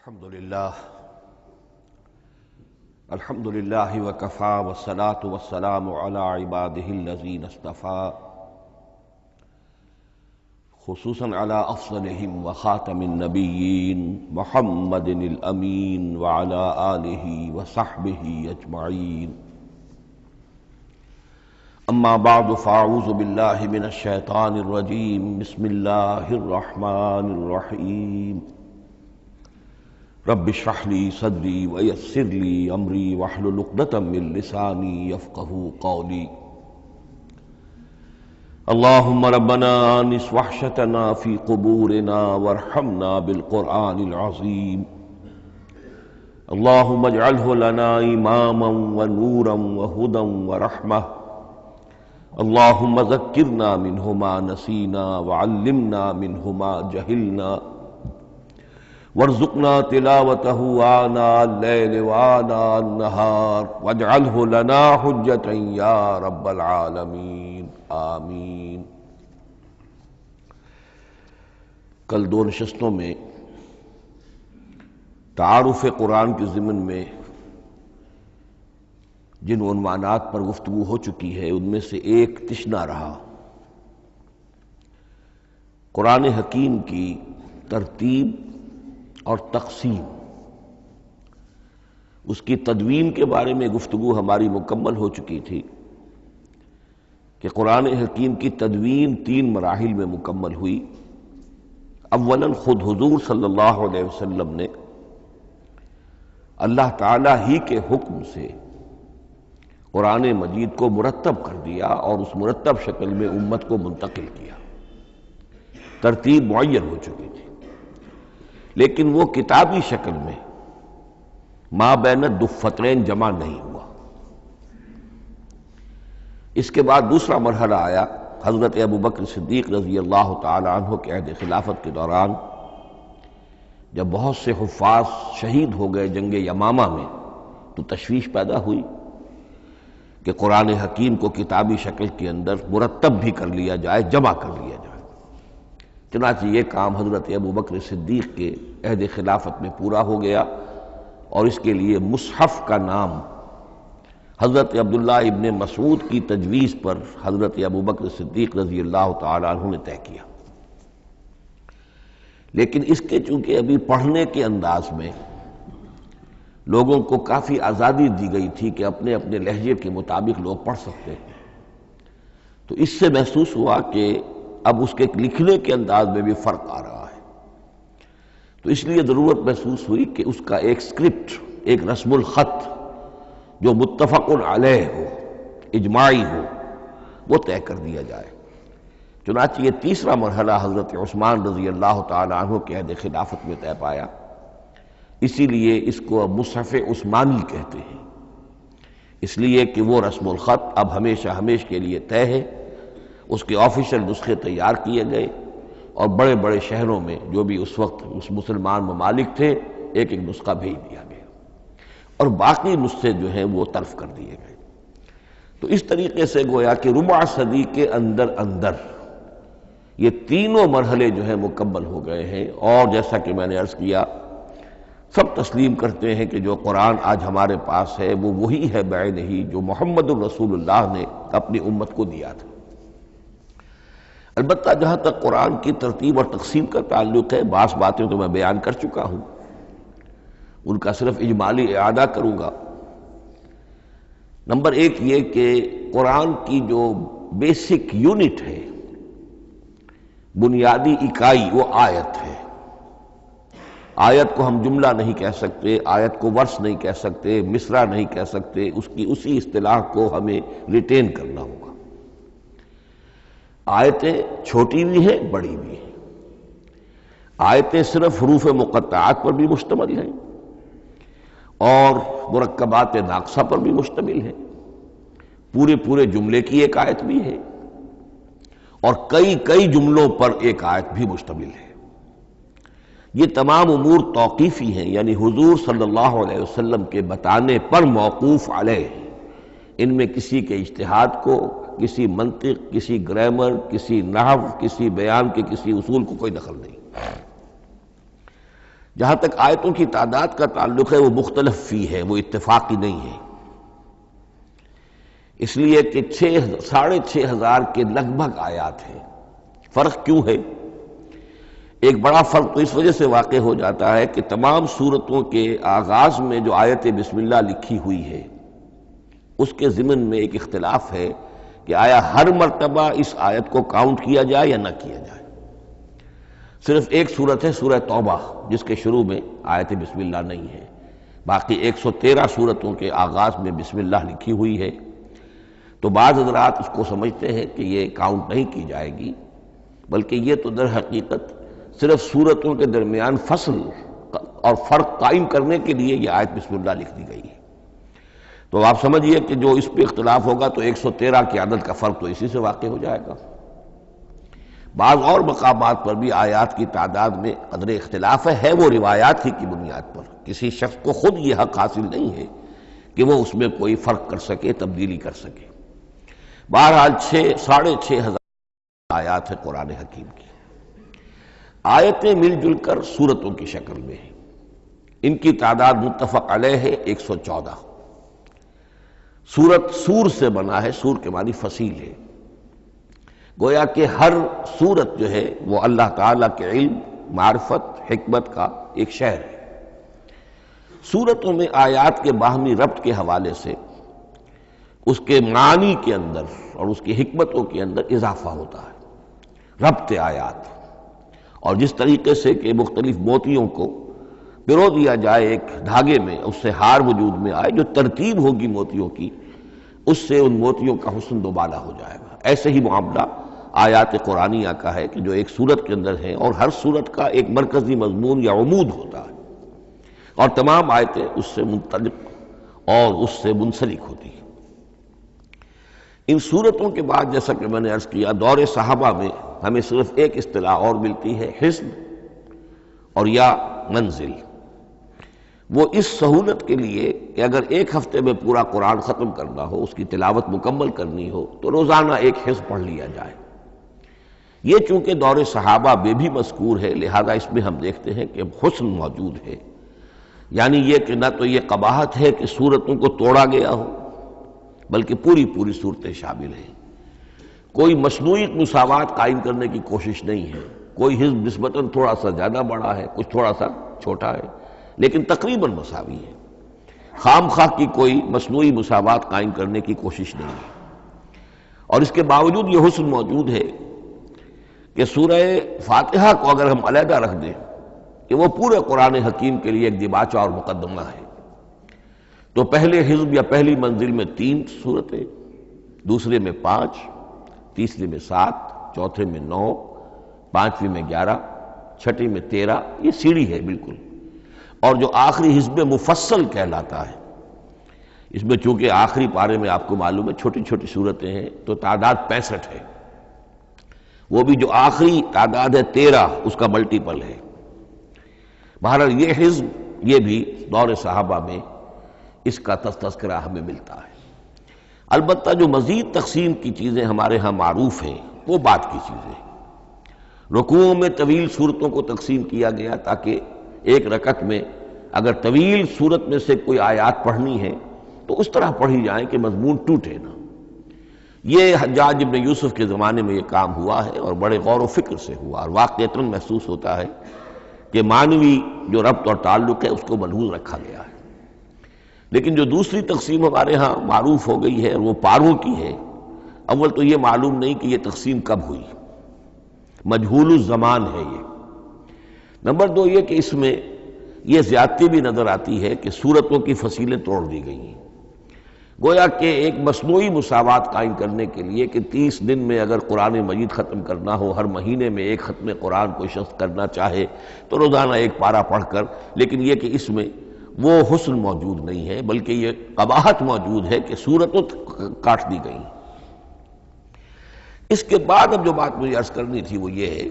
الحمد لله وكفى والصلاة والسلام على عباده الذين اصطفى خصوصا على أفضلهم وخاتم النبيين محمد الأمين وعلى آله وصحبه أجمعين. أما بعد فأعوذ بالله من الشيطان الرجيم. بسم الله الرحمن الرحيم. رب اشرح لي صدري ويسر لي امري واحلل عقدة من لساني يفقهوا قولي. اللهم ربنا آنس وحشتنا في قبورنا وارحمنا بالقرآن العظيم. اللهم اجعله لنا إماما ونورا وهدى ورحمة. اللهم ذكرنا منه ما نسينا وعلمنا منه ما جهلنا وارزقنا تلاوته آناء الليل وآناء النهار واجعله لنا حجة يا رب العالمین آمین. کل دو نشستوں میں تعارف قرآن کے ضمن میں جن عنوانات پر گفتگو ہو چکی ہے ان میں سے ایک تشنہ رہا قرآن حکیم کی ترتیب اور تقسیم. اس کی تدوین کے بارے میں گفتگو ہماری مکمل ہو چکی تھی کہ قرآن حکیم کی تدوین 3 مراحل میں مکمل ہوئی. اولاً خود حضور صلی اللہ علیہ وسلم نے اللہ تعالی ہی کے حکم سے قرآن مجید کو مرتب کر دیا اور اس مرتب شکل میں امت کو منتقل کیا. ترتیب معین ہو چکی تھی لیکن وہ کتابی شکل میں ما بین الدفترین جمع نہیں ہوا. اس کے بعد دوسرا مرحلہ آیا حضرت ابوبکر صدیق رضی اللہ تعالی عنہ کے عہد خلافت کے دوران، جب بہت سے حفاظ شہید ہو گئے جنگ یمامہ میں تو تشویش پیدا ہوئی کہ قرآن حکیم کو کتابی شکل کے اندر مرتب بھی کر لیا جائے، جمع کر لیا جائے. چنانچہ یہ کام حضرت ابوبکر صدیق کے عہد خلافت میں پورا ہو گیا اور اس کے لیے مصحف کا نام حضرت عبداللہ ابن مسعود کی تجویز پر حضرت ابوبکر صدیق رضی اللہ تعالی عنہ نے طے کیا. لیکن اس کے چونکہ ابھی پڑھنے کے انداز میں لوگوں کو کافی آزادی دی گئی تھی کہ اپنے اپنے لہجے کے مطابق لوگ پڑھ سکتے ہیں، تو اس سے محسوس ہوا کہ اب اس کے لکھنے کے انداز میں بھی فرق آ رہا ہے. تو اس لیے ضرورت محسوس ہوئی کہ اس کا ایک اسکرپٹ، ایک رسم الخط جو متفق علیہ ہو، اجماعی ہو، وہ طے کر دیا جائے. چنانچہ یہ تیسرا مرحلہ حضرت عثمان رضی اللہ تعالی عنہ کے عہد خلافت میں طے پایا. اسی لیے اس کو مصحف عثمانی کہتے ہیں، اس لیے کہ وہ رسم الخط اب ہمیشہ کے لیے طے ہے. اس کے آفیشل نسخے تیار کیے گئے اور بڑے بڑے شہروں میں جو بھی اس وقت اس مسلمان ممالک تھے ایک ایک نسخہ بھیج دیا گیا اور باقی نسخے جو ہیں وہ طرف کر دیے گئے. تو اس طریقے سے گویا کہ ربع صدی کے اندر یہ تینوں مرحلے جو ہیں مکمل ہو گئے ہیں. اور جیسا کہ میں نے عرض کیا، سب تسلیم کرتے ہیں کہ جو قرآن آج ہمارے پاس ہے وہ وہی ہے بعینہ جو محمد الرسول اللہ نے اپنی امت کو دیا تھا. البتہ جہاں تک قرآن کی ترتیب اور تقسیم کا تعلق ہے، بعض باتیں تو میں بیان کر چکا ہوں، ان کا صرف اجمالی اعادہ کروں گا. نمبر 1 یہ کہ قرآن کی جو بیسک یونٹ ہے، بنیادی اکائی، وہ آیت ہے. آیت کو ہم جملہ نہیں کہہ سکتے، آیت کو ورس نہیں کہہ سکتے، مصرع نہیں کہہ سکتے، اس کی اسی اصطلاح کو ہمیں ریٹین کرنا ہوگا. آیتیں چھوٹی بھی ہیں، بڑی بھی ہیں. آیتیں صرف حروف مقطعات پر بھی مشتمل ہیں اور مرکبات ناقصہ پر بھی مشتمل ہیں. پورے جملے کی ایک آیت بھی ہے اور کئی جملوں پر ایک آیت بھی مشتمل ہے. یہ تمام امور توقیفی ہیں، یعنی حضور صلی اللہ علیہ وسلم کے بتانے پر موقوف علیہ. ان میں کسی کے اجتہاد کو، کسی منطق، کسی گرامر، کسی نحو، کسی بیان کے کسی اصول کو کوئی دخل نہیں. جہاں تک آیتوں کی تعداد کا تعلق ہے وہ مختلف فی ہے، وہ اتفاقی نہیں ہے، اس لیے کہ 6,500 کے لگ بھگ آیات ہیں۔ فرق کیوں ہے؟ ایک بڑا فرق تو اس وجہ سے واقع ہو جاتا ہے کہ تمام سورتوں کے آغاز میں جو آیت بسم اللہ لکھی ہوئی ہے اس کے ضمن میں ایک اختلاف ہے کہ آیا ہر مرتبہ اس آیت کو کاؤنٹ کیا جائے یا نہ کیا جائے۔ صرف ایک سورت ہے سورہ توبہ جس کے شروع میں آیت بسم اللہ نہیں ہے، باقی 113 سورتوں کے آغاز میں بسم اللہ لکھی ہوئی ہے۔ تو بعض حضرات اس کو سمجھتے ہیں کہ یہ کاؤنٹ نہیں کی جائے گی، بلکہ یہ تو در حقیقت صرف سورتوں کے درمیان فصل اور فرق قائم کرنے کے لیے یہ آیت بسم اللہ لکھ دی گئی ہے۔ تو آپ سمجھیے کہ جو اس پہ اختلاف ہوگا تو 113 کی عدد کا فرق تو اسی سے واقع ہو جائے گا۔ بعض اور مقامات پر بھی آیات کی تعداد میں قدر اختلاف ہے وہ روایات ہی کی بنیاد پر، کسی شخص کو خود یہ حق حاصل نہیں ہے کہ وہ اس میں کوئی فرق کر سکے، تبدیلی کر سکے۔ بہرحال 6,500 آیات ہے قرآن حکیم کی۔ آیتیں مل جل کر سورتوں کی شکل میں ہیں، ان کی تعداد متفق علیہ ہے 114۔ سورت سور سے بنا ہے، سور کے معنی فصیل ہے، گویا کہ ہر سورت جو ہے وہ اللہ تعالیٰ کے علم، معرفت، حکمت کا ایک شہر ہے۔ سورتوں میں آیات کے باہمی ربط کے حوالے سے اس کے معنی کے اندر اور اس کی حکمتوں کے اندر اضافہ ہوتا ہے، ربط آیات۔ اور جس طریقے سے کہ مختلف موتیوں کو پرو دیا جائے ایک دھاگے میں، اس سے ہار وجود میں آئے، جو ترتیب ہوگی موتیوں کی اس سے ان موتیوں کا حسن دوبالا ہو جائے گا۔ ایسے ہی معاملہ آیات قرآنیہ کا ہے کہ جو ایک سورت کے اندر ہے اور ہر سورت کا ایک مرکزی مضمون یا عمود ہوتا ہے اور تمام آیتیں اس سے منطلق اور اس سے منسلک ہوتی ہیں۔ ان سورتوں کے بعد جیسا کہ میں نے عرض کیا، دور صحابہ میں ہمیں صرف ایک اصطلاح اور ملتی ہے، حزب اور یا منزل۔ وہ اس سہولت کے لیے کہ اگر ایک ہفتے میں پورا قرآن ختم کرنا ہو، اس کی تلاوت مکمل کرنی ہو تو روزانہ ایک حزب پڑھ لیا جائے۔ یہ چونکہ دور صحابہ میں بھی مذکور ہے، لہذا اس میں ہم دیکھتے ہیں کہ حسن موجود ہے، یعنی یہ کہ نہ تو یہ قباحت ہے کہ سورتوں کو توڑا گیا ہو، بلکہ پوری پوری صورتیں شامل ہیں۔ کوئی مصنوعی مساوات قائم کرنے کی کوشش نہیں ہے، کوئی حزب نسبتاً تھوڑا سا زیادہ بڑا ہے، کچھ تھوڑا سا چھوٹا ہے، لیکن تقریباً مساوی ہے۔ خام خواہ کی کوئی مصنوعی مساوات قائم کرنے کی کوشش نہیں ہے۔ اور اس کے باوجود یہ حسن موجود ہے کہ سورہ فاتحہ کو اگر ہم علیحدہ رکھ دیں کہ وہ پورے قرآن حکیم کے لیے ایک دیباچہ اور مقدمہ ہے، تو پہلے حزب یا پہلی منزل میں 3 سورتیں، دوسرے میں 5، تیسرے میں 7، چوتھے میں 9، پانچویں میں 11، چھٹی میں 13، یہ سیڑھی ہے بالکل۔ اور جو آخری حزب مفصل کہلاتا ہے، اس میں چونکہ آخری پارے میں آپ کو معلوم ہے چھوٹی چھوٹی صورتیں ہیں تو تعداد 65 ہے، وہ بھی جو آخری تعداد ہے 13 اس کا ملٹیپل ہے۔ بہرحال یہ حزب یہ بھی دور صحابہ میں اس کا تذکرہ ہمیں ملتا ہے۔ البتہ جو مزید تقسیم کی چیزیں ہمارے ہاں معروف ہیں وہ بات کی چیزیں۔ رکوعوں میں طویل صورتوں کو تقسیم کیا گیا تاکہ ایک رکعت میں اگر طویل صورت میں سے کوئی آیات پڑھنی ہے تو اس طرح پڑھی جائیں کہ مضمون ٹوٹے نہ۔ یہ حجاج ابن یوسف کے زمانے میں یہ کام ہوا ہے اور بڑے غور و فکر سے ہوا، اور واقعتاً محسوس ہوتا ہے کہ معنوی جو ربط اور تعلق ہے اس کو ملحوظ رکھا گیا ہے۔ لیکن جو دوسری تقسیم ہمارے ہاں معروف ہو گئی ہے اور وہ پاروں کی ہے، اول تو یہ معلوم نہیں کہ یہ تقسیم کب ہوئی، مجہول الزمان ہے یہ۔ نمبر 2 یہ کہ اس میں یہ زیادتی بھی نظر آتی ہے کہ سورتوں کی فصیلیں توڑ دی گئی ہیں، گویا کہ ایک مصنوعی مساوات قائم کرنے کے لیے کہ 30 دن میں اگر قرآن مجید ختم کرنا ہو، ہر مہینے میں ایک ختم قرآن کوئی شخص کرنا چاہے تو روزانہ ایک پارہ پڑھ کر، لیکن یہ کہ اس میں وہ حسن موجود نہیں ہے، بلکہ یہ قباحت موجود ہے کہ سورتوں کاٹ دی گئی۔ اس کے بعد اب جو بات مجھے عرض کرنی تھی وہ یہ ہے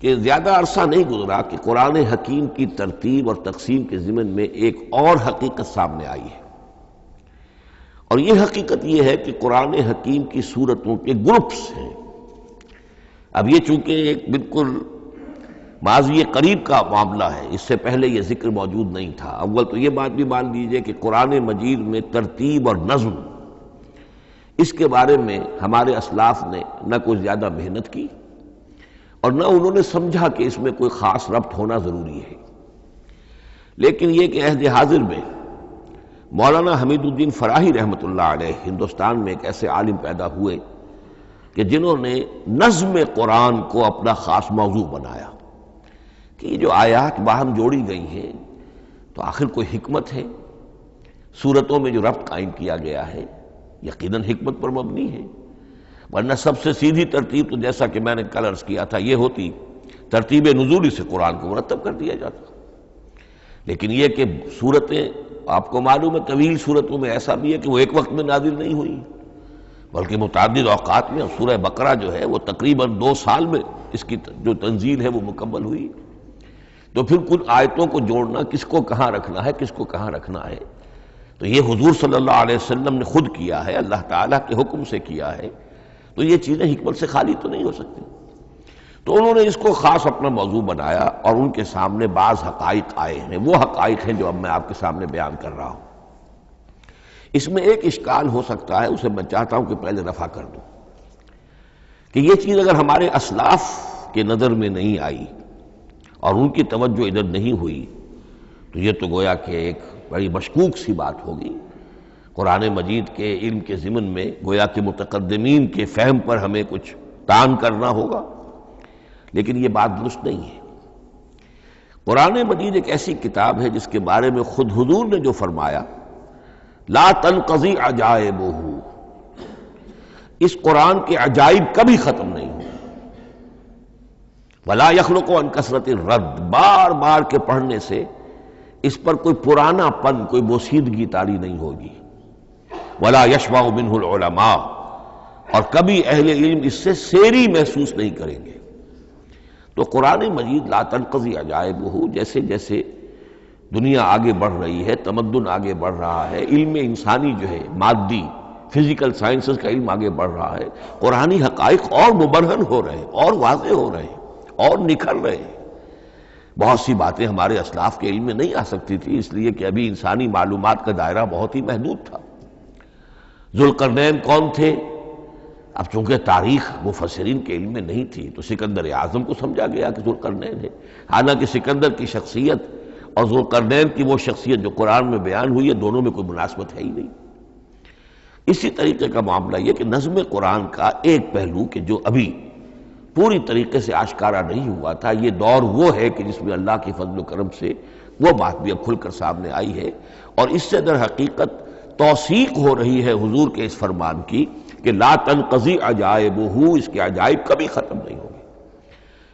کہ زیادہ عرصہ نہیں گزرا کہ قرآن حکیم کی ترتیب اور تقسیم کے ضمن میں ایک اور حقیقت سامنے آئی ہے، اور یہ حقیقت یہ ہے کہ قرآن حکیم کی سورتوں کے گروپس ہیں۔ اب یہ چونکہ ایک بالکل ماضی قریب کا معاملہ ہے، اس سے پہلے یہ ذکر موجود نہیں تھا۔ اول تو یہ بات بھی مان لیجئے کہ قرآن مجید میں ترتیب اور نظم، اس کے بارے میں ہمارے اسلاف نے نہ کوئی زیادہ محنت کی اور نہ انہوں نے سمجھا کہ اس میں کوئی خاص ربط ہونا ضروری ہے۔ لیکن یہ کہ عہد حاضر میں مولانا حمید الدین فراہی رحمۃ اللہ علیہ ہندوستان میں ایک ایسے عالم پیدا ہوئے کہ جنہوں نے نظم قرآن کو اپنا خاص موضوع بنایا کہ یہ جو آیات باہم جوڑی گئی ہیں تو آخر کوئی حکمت ہے، صورتوں میں جو ربط قائم کیا گیا ہے یقیناً حکمت پر مبنی ہے، ورنہ سب سے سیدھی ترتیب تو جیسا کہ میں نے کل عرض کیا تھا یہ ہوتی ترتیب نزولی سے قرآن کو مرتب کر دیا جاتا۔ لیکن یہ کہ صورتیں آپ کو معلوم ہے طویل صورتوں میں ایسا بھی ہے کہ وہ ایک وقت میں نازل نہیں ہوئی بلکہ متعدد اوقات میں، اور سورہ بقرہ جو ہے وہ تقریباً 2 سال میں اس کی جو تنزیل ہے وہ مکمل ہوئی۔ تو پھر کچھ آیتوں کو جوڑنا، کس کو کہاں رکھنا ہے، کس کو کہاں رکھنا ہے، تو یہ حضور صلی اللہ علیہ وسلم نے خود کیا ہے، اللہ تعالیٰ کے حکم سے کیا ہے، تو یہ چیزیں حکمت سے خالی تو نہیں ہو سکتی۔ تو انہوں نے اس کو خاص اپنا موضوع بنایا اور ان کے سامنے بعض حقائق آئے ہیں، وہ حقائق ہیں جو اب میں آپ کے سامنے بیان کر رہا ہوں۔ اس میں ایک اشکال ہو سکتا ہے، اسے میں چاہتا ہوں کہ پہلے رفع کر دوں کہ یہ چیز اگر ہمارے اسلاف کے نظر میں نہیں آئی اور ان کی توجہ ادھر نہیں ہوئی تو یہ تو گویا کہ ایک بڑی مشکوک سی بات ہوگی۔ قرآن مجید کے علم کے ضمن میں گویا کہ متقدمین کے فہم پر ہمیں کچھ طعن کرنا ہوگا، لیکن یہ بات درست نہیں ہے۔ قرآن مجید ایک ایسی کتاب ہے جس کے بارے میں خود حضور نے جو فرمایا لا تنقضی عجائبہ، اس قرآن کے عجائب کبھی ختم نہیں ہوں، ولا یخلق عن کثرت الرد، بار بار کے پڑھنے سے اس پر کوئی پرانا پن، کوئی بوسیدگی طاری نہیں ہوگی، ولا یشبع منہ العلماء، اور کبھی اہل علم اس سے سیری محسوس نہیں کریں گے۔ تو قرآن مجید لا تنقضی عجائبہ، جیسے جیسے دنیا آگے بڑھ رہی ہے، تمدن آگے بڑھ رہا ہے، علم انسانی جو ہے مادی فزیکل سائنسز کا علم آگے بڑھ رہا ہے، قرآنی حقائق اور مبرہن ہو رہے ہیں اور واضح ہو رہے ہیں اور نکھر رہے ہیں۔ بہت سی باتیں ہمارے اسلاف کے علم میں نہیں آ سکتی تھی، اس لیے کہ ابھی انسانی معلومات کا دائرہ بہت ہی محدود تھا۔ ذوالقرنین کون تھے؟ اب چونکہ تاریخ مفسرین کے علم میں نہیں تھی تو سکندر اعظم کو سمجھا گیا کہ ذوالقرنین ہے، حالانکہ سکندر کی شخصیت اور ذوالقرنین کی وہ شخصیت جو قرآن میں بیان ہوئی ہے دونوں میں کوئی مناسبت ہے ہی نہیں۔ اسی طریقے کا معاملہ یہ کہ نظم قرآن کا ایک پہلو کہ جو ابھی پوری طریقے سے آشکارا نہیں ہوا تھا، یہ دور وہ ہے کہ جس میں اللہ کی فضل و کرم سے وہ بات بھی اب کھل کر سامنے آئی ہے، اور اس سے در حقیقت توثیق ہو رہی ہے حضور کے اس فرمان کی کہ لا تنقضی عجائبہ، اس کے عجائب کبھی ختم نہیں ہوں گے۔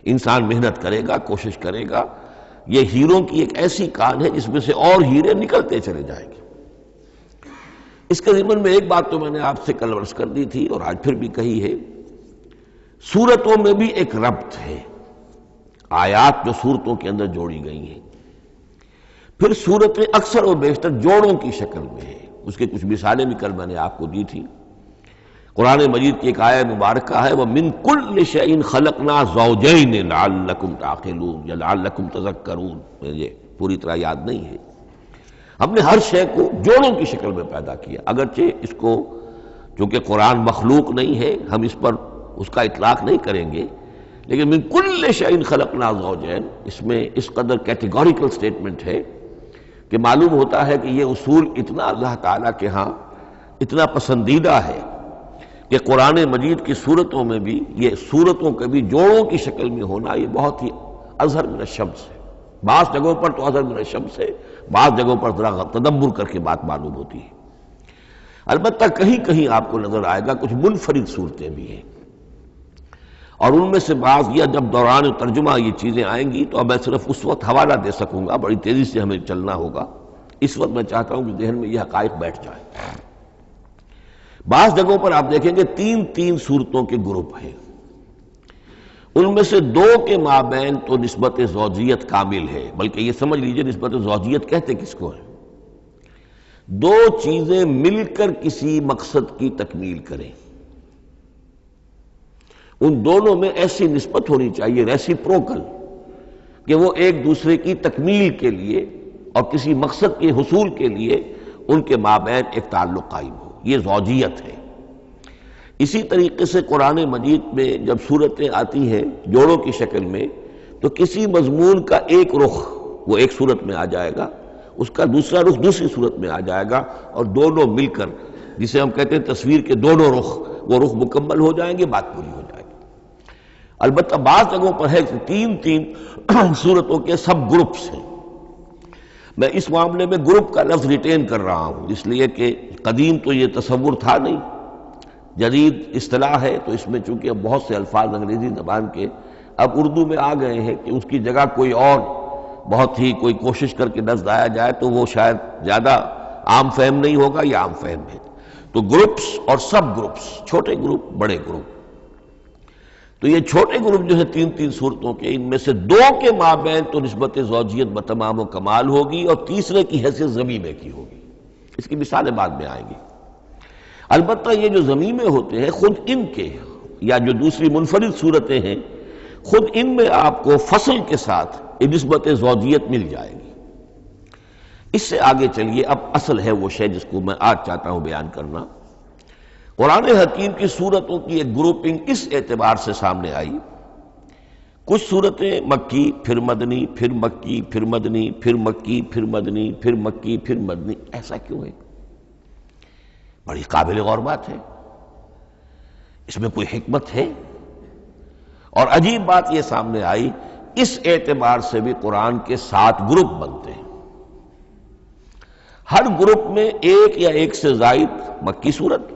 انسان محنت کرے گا، کوشش کرے گا، یہ ہیروں کی ایک ایسی کان ہے جس میں سے اور ہیرے نکلتے چلے جائیں گے۔ اس کے ضمن میں ایک بات تو میں نے آپ سے کل عرض کر دی تھی اور آج پھر بھی کہی ہے، سورتوں میں بھی ایک ربط ہے، آیات جو سورتوں کے اندر جوڑی گئی ہیں، پھر سورتیں اکثر و بیشتر جوڑوں کی شکل میں ہیں۔ اس کے کچھ مثالیں بھی کل میں نے آپ کو دی تھی۔ قرآن مجید کی ایک آیہ مبارکہ ہے وَمِن كُلِّ شَيْءٍ خَلَقْنَا زَوْجَيْنِ لَعَلَّكُمْ تَعْقِلُونَ یا لَعَلَّكُمْ تَذَكَّرُونَ، مجھے پوری طرح یاد نہیں ہے۔ ہم نے ہر شے کو جوڑوں کی شکل میں پیدا کیا، اگرچہ اس کو چونکہ قرآن مخلوق نہیں ہے ہم اس پر اس کا اطلاق نہیں کریں گے، لیکن من کل شیء خلقنا زوجین، اس میں اس قدر کیٹیگوریکل سٹیٹمنٹ ہے کہ معلوم ہوتا ہے کہ یہ اصول اتنا اللہ تعالیٰ کے ہاں اتنا پسندیدہ ہے کہ قرآن مجید کی صورتوں میں بھی یہ صورتوں کے بھی جوڑوں کی شکل میں ہونا یہ بہت ہی اظہر من الشمس ہے۔ بعض جگہوں پر تو اظہر من الشمس ہے، بعض جگہوں پر ذرا تدبر کر کے بات معلوم ہوتی ہے۔ البتہ کہیں کہیں آپ کو نظر آئے گا کچھ منفرد صورتیں بھی ہیں، اور ان میں سے بعض یہ جب دوران ترجمہ یہ چیزیں آئیں گی تو اب میں صرف اس وقت حوالہ دے سکوں گا، بڑی تیزی سے ہمیں چلنا ہوگا۔ اس وقت میں چاہتا ہوں کہ ذہن میں یہ حقائق بیٹھ جائیں۔ بعض جگہوں پر آپ دیکھیں گے تین تین صورتوں کے گروپ ہیں، ان میں سے دو کے مابین تو نسبت زوجیت کامل ہے، بلکہ یہ سمجھ لیجئے نسبت زوجیت کہتے کس کو ہے؟ دو چیزیں مل کر کسی مقصد کی تکمیل کریں، ان دونوں میں ایسی نسبت ہونی چاہیے ریسیپروکل کہ وہ ایک دوسرے کی تکمیل کے لیے اور کسی مقصد کے حصول کے لیے ان کے مابین ایک تعلق قائم ہو، یہ زوجیت ہے۔ اسی طریقے سے قرآن مجید میں جب صورتیں آتی ہیں جوڑوں کی شکل میں، تو کسی مضمون کا ایک رخ وہ ایک صورت میں آ جائے گا، اس کا دوسرا رخ دوسری صورت میں آ جائے گا، اور دونوں مل کر، جسے ہم کہتے ہیں تصویر کے دونوں رخ، وہ رخ مکمل ہو جائیں گے، بات پوری ہو جائے گی۔ البتہ بعض جگہوں پر ہے کہ تین صورتوں کے سب گروپس ہیں۔ میں اس معاملے میں گروپ کا لفظ ریٹین کر رہا ہوں، اس لیے کہ قدیم تو یہ تصور تھا نہیں، جدید اصطلاح ہے، تو اس میں چونکہ اب بہت سے الفاظ انگریزی زبان کے اب اردو میں آ گئے ہیں کہ اس کی جگہ کوئی اور بہت ہی کوئی کوشش کر کے لفظ آیا جائے تو وہ شاید زیادہ عام فہم نہیں ہوگا، یا عام فہم ہے۔ تو گروپس اور سب گروپس، چھوٹے گروپ بڑے گروپ، تو یہ چھوٹے گروپ جو ہے تین صورتوں کے، ان میں سے دو کے مابین تو نسبت زوجیت بتمام و کمال ہوگی، اور تیسرے کی حیثیت ضمیمے کی ہوگی۔ اس کی مثالیں بعد میں آئیں گی۔ البتہ یہ جو ضمیمے ہوتے ہیں خود ان کے، یا جو دوسری منفرد صورتیں ہیں، خود ان میں آپ کو فصل کے ساتھ نسبت زوجیت مل جائے گی۔ اس سے آگے چلیے، اب اصل ہے وہ شے جس کو میں آج چاہتا ہوں بیان کرنا۔ قرآن حکیم کی صورتوں کی ایک گروپنگ اس اعتبار سے سامنے آئی، کچھ صورتیں مکی پھر مدنی، پھر مکی پھر مدنی، پھر مکی پھر مدنی، پھر مکی پھر مدنی۔ ایسا کیوں ہے؟ بڑی قابل غور بات ہے، اس میں کوئی حکمت ہے؟ اور عجیب بات یہ سامنے آئی، اس اعتبار سے بھی قرآن کے 7 گروپ بنتے ہیں۔ ہر گروپ میں ایک یا ایک سے زائد مکی صورت،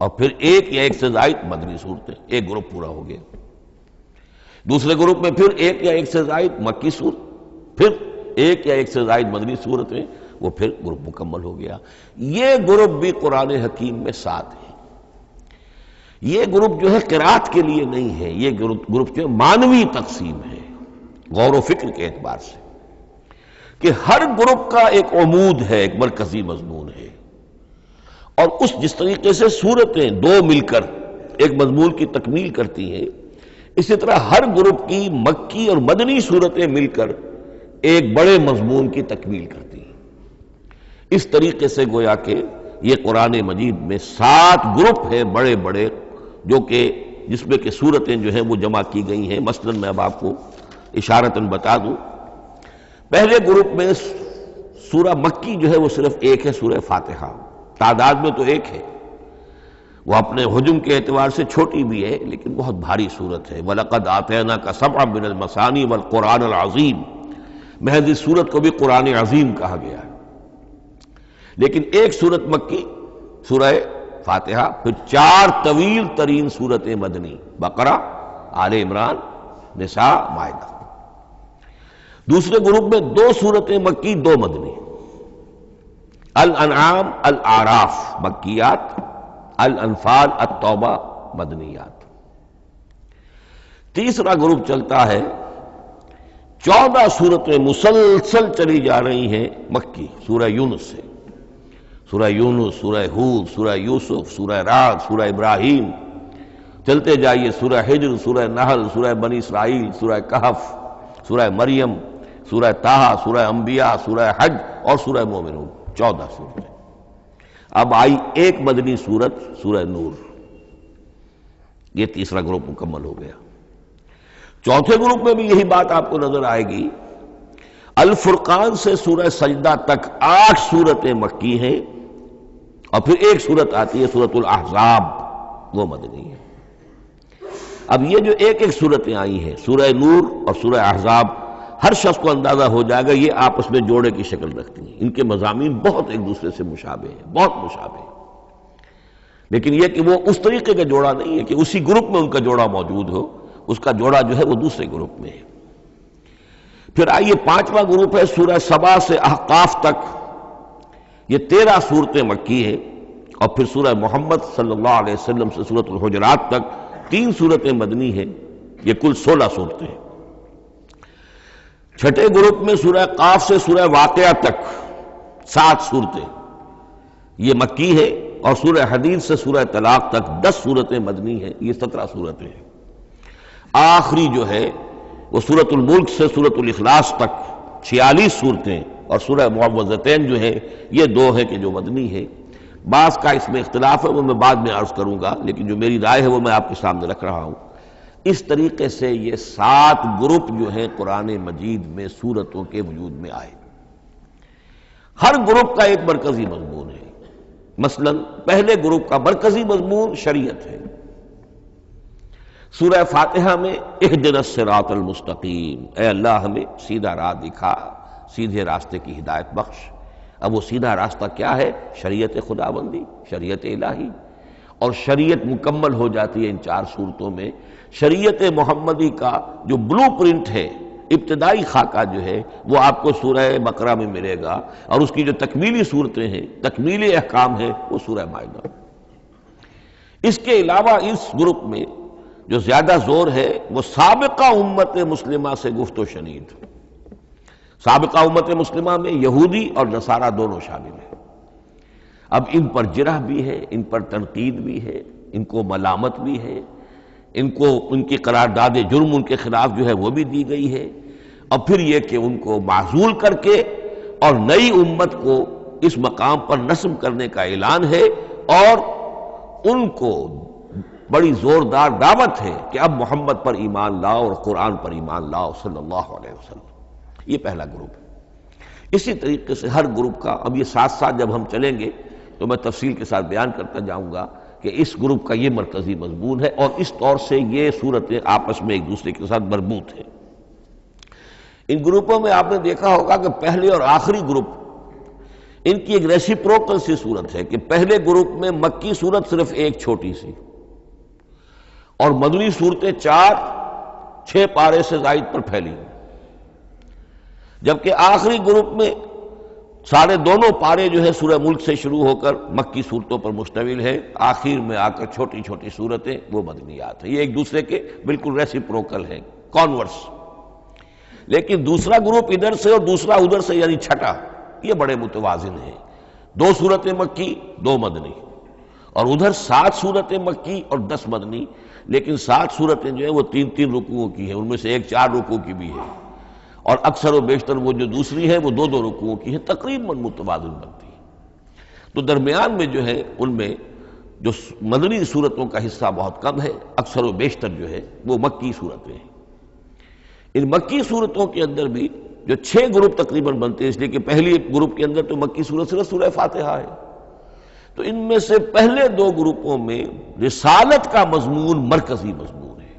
اور پھر ایک یا ایک سے زائد مدنی صورتیں، ایک گروپ پورا ہو گیا۔ دوسرے گروپ میں پھر ایک یا ایک سے زائد مکی صورت، پھر ایک یا ایک سے زائد مدنی صورتیں، وہ پھر گروپ مکمل ہو گیا۔ یہ گروپ بھی قرآن حکیم میں 7 ہیں۔ یہ گروپ جو ہے قرات کے لیے نہیں ہے، یہ گروپ جو معنوی تقسیم ہے، غور و فکر کے اعتبار سے، کہ ہر گروپ کا ایک عمود ہے، ایک مرکزی مضمون ہے، اور جس طریقے سے صورتیں دو مل کر ایک مضمون کی تکمیل کرتی ہیں، اسی طرح ہر گروپ کی مکی اور مدنی صورتیں مل کر ایک بڑے مضمون کی تکمیل کرتی ہیں۔ اس طریقے سے گویا کہ یہ قرآن مجید میں 7 گروپ ہیں بڑے بڑے، جو کہ جس میں کہ صورتیں جو ہیں وہ جمع کی گئی ہیں۔ مثلا میں اب آپ کو اشارتاً بتا دوں، پہلے گروپ میں سورہ مکی جو ہے وہ صرف ایک ہے، سورہ فاتحہ، تعداد میں تو ایک ہے، وہ اپنے حجم کے اعتبار سے چھوٹی بھی ہے لیکن بہت بھاری صورت ہے۔ وَلَقَدْ آتَيْنَاكَ سَبْعًا مِنَ الْمَثَانِي وَالْقُرْآنَ الْعَظِيمِ، محض اس صورت کو بھی قرآن عظیم کہا گیا ہے۔ لیکن ایک صورت مکی سورہ فاتحہ، پھر 4 طویل ترین صورتیں مدنی، بقرہ، آل عمران، نساء، مائدہ۔ دوسرے گروپ میں 2 صورتیں مکی، 2 مدنی، الانعام، الاعراف مکیات، الانفال، التوبہ مدنیات۔ تیسرا گروپ چلتا ہے، 14 صورتیں مسلسل چلی جا رہی ہیں مکی، سورہ یونس سے، سورہ یونس، سورہ ہود، سورہ یوسف، سورہ رعد، سورہ ابراہیم، چلتے جائیے، سورہ حجر، سورہ نحل، سورہ بنی اسرائیل، سورہ کہف، سورہ مریم، سورہ طٰہٰ، سورہ انبیاء، سورہ حج اور سورہ مومنون، 14 صورتیں۔ اب آئی ایک مدنی صورت، سورہ نور، یہ تیسرا گروپ مکمل ہو گیا۔ چوتھے گروپ میں بھی یہی بات آپ کو نظر آئے گی۔ الفرقان سے سورہ سجدہ تک 8 صورتیں مکی ہیں، اور پھر ایک صورت آتی ہے سورۃ الاحزاب، وہ مدنی ہے۔ اب یہ جو ایک ایک صورتیں آئی ہیں، سورہ نور اور سورہ احزاب، ہر شخص کو اندازہ ہو جائے گا یہ آپس میں جوڑے کی شکل رکھتی ہیں، ان کے مضامین بہت ایک دوسرے سے مشابہ ہیں، بہت مشابہ ہیں، لیکن یہ کہ وہ اس طریقے کا جوڑا نہیں ہے کہ اسی گروپ میں ان کا جوڑا موجود ہو، اس کا جوڑا جو ہے وہ دوسرے گروپ میں ہے۔ پھر آئیے 5واں گروپ ہے، سورہ سبا سے احقاف تک، یہ 13 صورتیں مکی ہیں، اور پھر سورہ محمد صلی اللہ علیہ وسلم سے سورۃ الحجرات تک 3 صورتیں مدنی ہیں، یہ کل 16 صورتیں ہیں۔ چھٹے گروپ میں سورہ قاف سے سورہ واقعہ تک 7 صورتیں، یہ مکی ہے، اور سورہ حدید سے سورہ طلاق تک 10 صورتیں مدنی ہیں، یہ 17 صورتیں ہیں۔ آخری جو ہے وہ سورۃ الملک سے سورۃ الاخلاص تک 46 صورتیں، اور سورہ معوذتین جو ہے یہ 2 ہے کہ جو مدنی ہے۔ بعض کا اس میں اختلاف ہے، وہ میں بعد میں عرض کروں گا، لیکن جو میری رائے ہے وہ میں آپ کے سامنے رکھ رہا ہوں۔ اس طریقے سے یہ 7 گروپ جو ہیں قرآن مجید میں سورتوں کے وجود میں آئے۔ ہر گروپ کا ایک مرکزی مضمون ہے۔ مثلا پہلے گروپ کا مرکزی مضمون شریعت ہے۔ سورہ فاتحہ میں اہدنا الصراط المستقیم، اے اللہ ہمیں سیدھا راہ دکھا، سیدھے راستے کی ہدایت بخش۔ اب وہ سیدھا راستہ کیا ہے؟ شریعت خداوندی، شریعت الہی، اور شریعت مکمل ہو جاتی ہے ان 4 صورتوں میں۔ شریعت محمدی کا جو بلو پرنٹ ہے، ابتدائی خاکہ جو ہے، وہ آپ کو سورہ بقرہ میں ملے گا، اور اس کی جو تکمیلی صورتیں ہیں، تکمیلی احکام ہیں، وہ سورہ مائدہ۔ اس کے علاوہ اس گروپ میں جو زیادہ زور ہے وہ سابقہ امت مسلمہ سے گفت و شنید۔ سابقہ امت مسلمہ میں یہودی اور نصارہ دونوں شامل ہیں۔ اب ان پر جرح بھی ہے، ان پر تنقید بھی ہے، ان کو ملامت بھی ہے، ان کو ان کی قرارداد جرم ان کے خلاف جو ہے وہ بھی دی گئی ہے، اور پھر یہ کہ ان کو معزول کر کے اور نئی امت کو اس مقام پر نصب کرنے کا اعلان ہے، اور ان کو بڑی زوردار دعوت ہے کہ اب محمد پر ایمان لاؤ اور قرآن پر ایمان لاؤ صلی اللہ علیہ وسلم۔ یہ پہلا گروپ ہے۔ اسی طریقے سے ہر گروپ کا، اب یہ ساتھ ساتھ جب ہم چلیں گے تو میں تفصیل کے ساتھ بیان کرتا جاؤں گا کہ اس گروپ کا یہ مرکزی مضمون ہے، اور اس طور سے یہ صورتیں آپس میں ایک دوسرے کے ساتھ مربوط ہیں۔ ان گروپوں میں آپ نے دیکھا ہوگا کہ پہلے اور آخری گروپ، ان کی ایک ریسیپروکل سی صورت ہے کہ پہلے گروپ میں مکی صورت صرف ایک چھوٹی سی، اور مدنی صورتیں 4-6 پارے سے زائد پر پھیلی، جبکہ آخری گروپ میں ساڑھے 2 پارے جو ہے سورہ ملک سے شروع ہو کر مکی صورتوں پر مشتمل ہے، آخر میں آ کر چھوٹی چھوٹی صورتیں وہ مدنیات ہیں۔ یہ ایک دوسرے کے بالکل ریسیپروکل ہیں، کانورس۔ لیکن دوسرا گروپ ادھر سے اور دوسرا ادھر سے، یعنی چھٹا، یہ بڑے متوازن ہیں۔ 2 صورتیں مکی، 2 مدنی، اور ادھر 7 صورتیں مکی اور 10 مدنی، لیکن 7 صورتیں جو ہیں وہ 3 رکوعوں کی ہیں، ان میں سے ایک 4 رکوع کی بھی ہے، اور اکثر و بیشتر وہ جو دوسری ہے وہ 2 رکوعوں کی ہے، تقریباً متوازن بنتی ہے۔ تو درمیان میں جو ہے ان میں جو مدنی صورتوں کا حصہ بہت کم ہے، اکثر و بیشتر جو ہے وہ مکی صورتیں ہیں۔ ان مکی صورتوں کے اندر بھی جو 6 گروپ تقریباً بنتے ہیں، اس لیے کہ پہلی گروپ کے اندر تو مکی صورت صرف سورہ فاتحہ ہے، تو ان میں سے پہلے 2 گروپوں میں رسالت کا مضمون مرکزی مضمون ہے،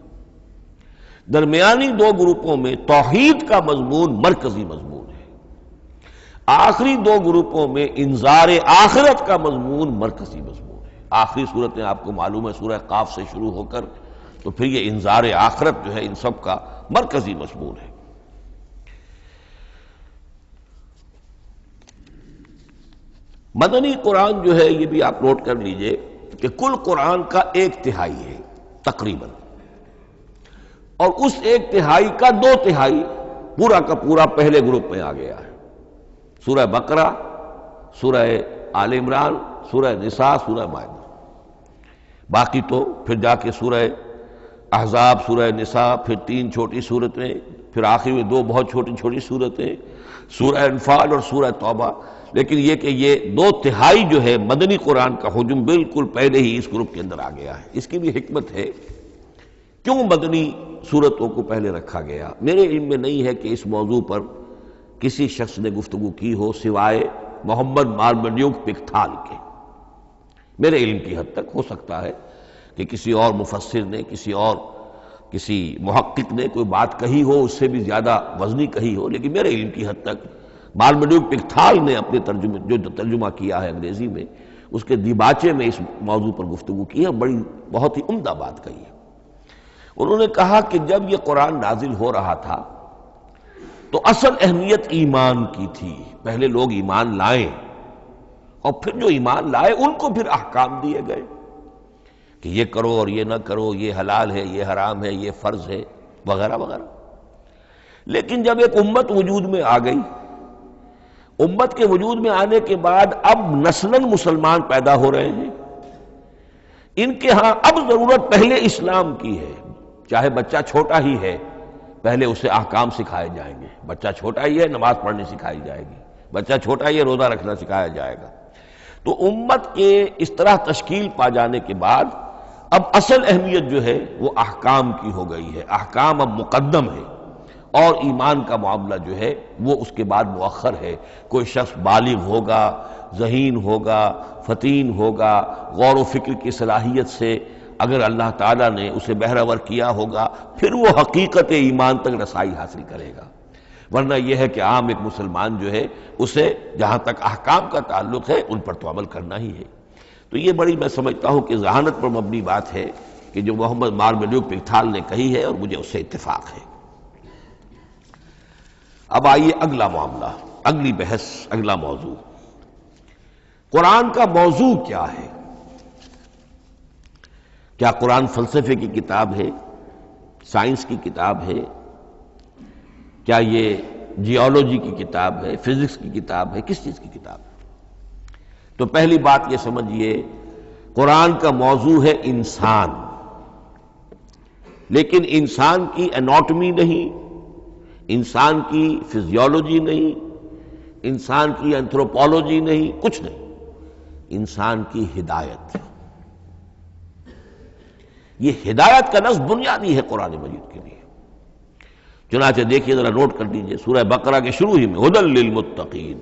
درمیانی 2 گروپوں میں توحید کا مضمون مرکزی مضمون ہے، آخری 2 گروپوں میں انذار آخرت کا مضمون مرکزی مضمون ہے۔ آخری صورتیں آپ کو معلوم ہے سورہ قاف سے شروع ہو کر تو پھر یہ انذار آخرت جو ہے ان سب کا مرکزی مضمون ہے۔ مدنی قرآن جو ہے یہ بھی آپ نوٹ کر لیجئے کہ کل قرآن کا 1/3 ہے تقریباً، اور اس 1/3 کا 2/3 پورا کا پورا پہلے گروپ میں آ گیا ہے۔ سورہ بقرہ، سورہ آل عمران، سورہ نساء، سورہ مائدہ۔ باقی تو پھر جا کے سورہ احزاب، سورہ نساء، پھر 3 چھوٹی صورتیں، پھر آخر میں 2 بہت چھوٹی چھوٹی صورتیں، سورہ انفال اور سورہ توبہ۔ لیکن یہ کہ یہ 2/3 جو ہے مدنی قرآن کا حجم بالکل پہلے ہی اس گروپ کے اندر آ گیا ہے۔ اس کی بھی حکمت ہے، کیوں مدنی صورتوں کو پہلے رکھا گیا؟ میرے علم میں نہیں ہے کہ اس موضوع پر کسی شخص نے گفتگو کی ہو سوائے محمد مارمڈیوک پکتھال کے۔ میرے علم کی حد تک ہو سکتا ہے کہ کسی اور مفسر نے، کسی محقق نے کوئی بات کہی ہو اس سے بھی زیادہ وزنی کہی ہو، لیکن میرے علم کی حد تک مارمڈیوک پکتھال نے اپنے ترجمہ کیا ہے انگریزی میں، اس کے دیباچے میں اس موضوع پر گفتگو کی ہے، بہت ہی عمدہ بات کہی ہے۔ انہوں نے کہا کہ جب یہ قرآن نازل ہو رہا تھا تو اصل اہمیت ایمان کی تھی، پہلے لوگ ایمان لائیں، اور پھر جو ایمان لائے ان کو پھر احکام دیے گئے کہ یہ کرو اور یہ نہ کرو، یہ حلال ہے، یہ حرام ہے، یہ فرض ہے، وغیرہ وغیرہ۔ لیکن جب ایک امت وجود میں آ گئی، امت کے وجود میں آنے کے بعد اب نسلاً مسلمان پیدا ہو رہے ہیں، ان کے ہاں اب ضرورت پہلے اسلام کی ہے، چاہے بچہ چھوٹا ہی ہے، پہلے اسے احکام سکھائے جائیں گے. بچہ چھوٹا ہی ہے، نماز پڑھنی سکھائی جائے گی. بچہ چھوٹا ہی ہے، روزہ رکھنا سکھایا جائے گا. تو امت کے اس طرح تشکیل پا جانے کے بعد اب اصل اہمیت جو ہے وہ احکام کی ہو گئی ہے. احکام اب مقدم ہے اور ایمان کا معاملہ جو ہے وہ اس کے بعد مؤخر ہے. کوئی شخص بالغ ہوگا، ذہین ہوگا، فطین ہوگا، غور و فکر کی صلاحیت سے اگر اللہ تعالیٰ نے اسے بہرور کیا ہوگا پھر وہ حقیقت ایمان تک رسائی حاصل کرے گا. ورنہ یہ ہے کہ عام ایک مسلمان جو ہے اسے جہاں تک احکام کا تعلق ہے ان پر تو عمل کرنا ہی ہے. تو یہ بڑی میں سمجھتا ہوں کہ ذہانت پر مبنی بات ہے کہ جو محمد مارملیوک پکتھال نے کہی ہے اور مجھے اس سے اتفاق ہے. اب آئیے اگلا معاملہ، اگلی بحث، اگلا موضوع. قرآن کا موضوع کیا ہے؟ کیا قرآن فلسفے کی کتاب ہے، سائنس کی کتاب ہے؟ کیا یہ جیولوجی کی کتاب ہے، فزکس کی کتاب ہے، کس چیز کی کتاب ہے؟ تو پہلی بات یہ سمجھیے، قرآن کا موضوع ہے انسان، لیکن انسان کی اناٹمی نہیں، انسان کی فزیولوجی نہیں، انسان کی اینتھروپولوجی نہیں، کچھ نہیں، انسان کی ہدایت. یہ ہدایت کا لفظ بنیادی ہے قرآن مجید کے لیے. چنانچہ دیکھیے ذرا نوٹ کر دیجئے، سورہ بقرہ کے شروع ہی میں ھدی للمتقین،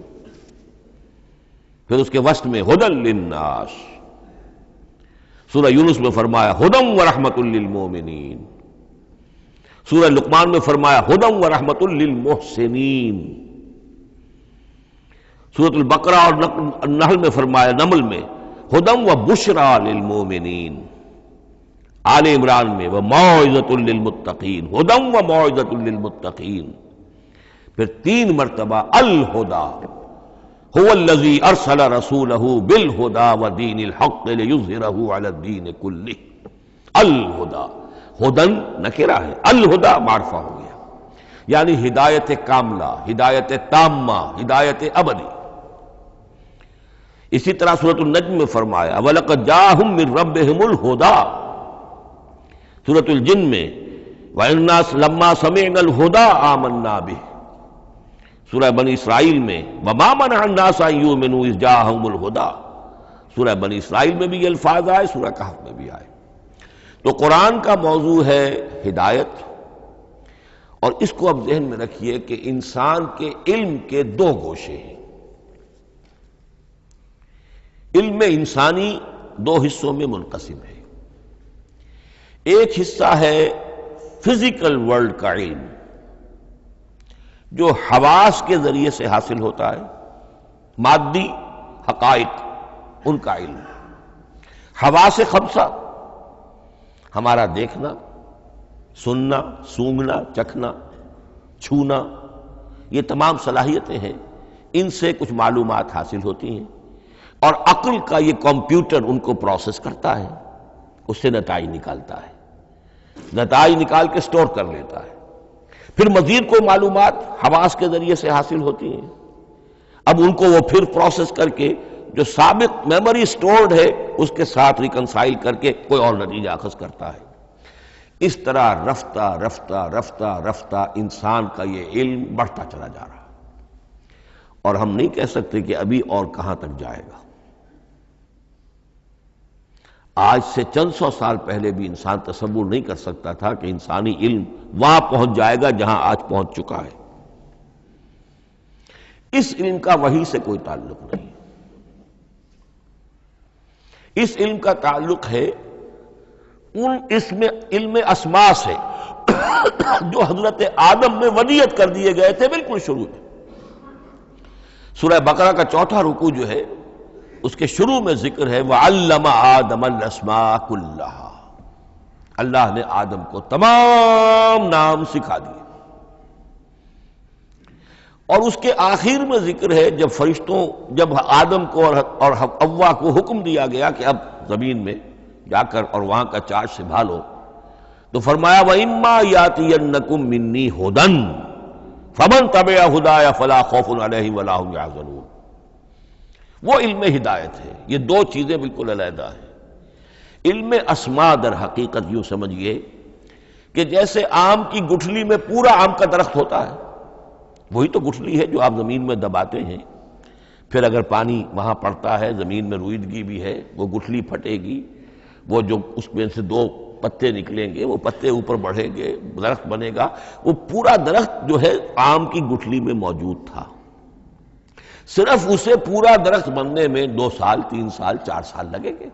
پھر اس کے وسط میں ھدی للناس. سورہ یونس میں فرمایا ھدی ورحمۃ للمؤمنین. سورہ لقمان میں فرمایا ھدی ورحمۃ للمحسنین. سورۃ البقرہ اور النحل میں فرمایا، نمل میں ھدی وبشریٰ للمؤمنین. آل عمران میں وموعظۃ للمتقین، ھدی وموعظۃ للمتقین. پھر 3 مرتبہ الہدی هو الذی ارسل رسولہ بالہدی ودین الحق لیظہرہ علی الدین کلہ. الہدی، ہدن نکرہ ہے، الہدی معرفہ ہو گیا، یعنی ہدایت کاملہ، ہدایت تامہ، ہدایت ابدی. اسی طرح سورۃ النجم میں فرمایا وَلَقَدْ جَاءَهُم مِّن رَّبِّهِمُ الْهُدَىٰ. سورۃ الجن میں وَإِنَّا لَمَّا سَمِعْنَا الْهُدَىٰ آمَنَّا بِهِ. سورہ بنی اسرائیل میں وَمَا مَنَعَ النَّاسَ أَن يُؤْمِنُوا إِذْ جَاءَهُمُ الْهُدَىٰ. سورہ بنی اسرائیل میں بھی یہ الفاظ آئے، سورہ کہف میں بھی آئے. تو قرآن کا موضوع ہے ہدایت، اور اس کو اب ذہن میں رکھیے کہ انسان کے علم کے 2 گوشے ہیں. علم انسانی 2 حصوں میں منقسم ہے. ایک حصہ ہے فزیکل ورلڈ کا علم، جو حواس کے ذریعے سے حاصل ہوتا ہے، مادی حقائق ان کا علم. حواس خمسہ، ہمارا دیکھنا، سننا، سونگھنا، چکھنا، چھونا، یہ تمام صلاحیتیں ہیں، ان سے کچھ معلومات حاصل ہوتی ہیں، اور عقل کا یہ کمپیوٹر ان کو پروسیس کرتا ہے، اس سے نتائج نکالتا ہے، نتائج نکال کے سٹور کر لیتا ہے. پھر مزید کوئی معلومات حواس کے ذریعے سے حاصل ہوتی ہیں، اب ان کو وہ پھر پروسیس کر کے جو سابق میموری سٹورڈ ہے اس کے ساتھ ریکنسائل کر کے کوئی اور نتیجہ اخذ کرتا ہے. اس طرح رفتہ رفتہ رفتہ رفتہ انسان کا یہ علم بڑھتا چلا جا رہا ہے، اور ہم نہیں کہہ سکتے کہ ابھی اور کہاں تک جائے گا. آج سے چند سو سال پہلے بھی انسان تصور نہیں کر سکتا تھا کہ انسانی علم وہاں پہنچ جائے گا جہاں آج پہنچ چکا ہے. اس علم کا وحی سے کوئی تعلق نہیں، اس علم کا تعلق ہے اس میں علم اسماء سے جو حضرت آدم میں ودیعت کر دیے گئے تھے بالکل شروع میں. سورہ بقرہ کا 4واں رکوع جو ہے اس کے شروع میں ذکر ہے وَعَلَّمَ آدَمَ الْأَسْمَاءَ كُلَّهَا. اللہ نے آدم کو تمام نام سکھا دیے. اور اس کے آخر میں ذکر ہے جب آدم کو اور حوا کو حکم دیا گیا کہ اب زمین میں جا کر اور وہاں کا چارج سنبھالو، تو فرمایا وَإِمَّا يَأْتِيَنَّكُم مِّنِّي هُدًى فَمَن تَبِعَ هُدَايَ فَلَا خَوْفٌ عَلَيْهِمْ وَلَا هُمْ يَحْزَنُونَ. وہ علم ہدایت ہے. یہ 2 چیزیں بالکل علیحدہ ہیں. علم اسماء در حقیقت یوں سمجھیے کہ جیسے آم کی گٹھلی میں پورا آم کا درخت ہوتا ہے، وہی تو گٹھلی ہے جو آپ زمین میں دباتے ہیں، پھر اگر پانی وہاں پڑتا ہے، زمین میں روئیدگی بھی ہے، وہ گٹھلی پھٹے گی، وہ جو اس میں سے دو پتے نکلیں گے، وہ پتے اوپر بڑھیں گے، درخت بنے گا۔ وہ پورا درخت جو ہے آم کی گٹھلی میں موجود تھا، صرف اسے پورا درخت بننے میں 2 سال 3 سال 4 سال لگیں گے،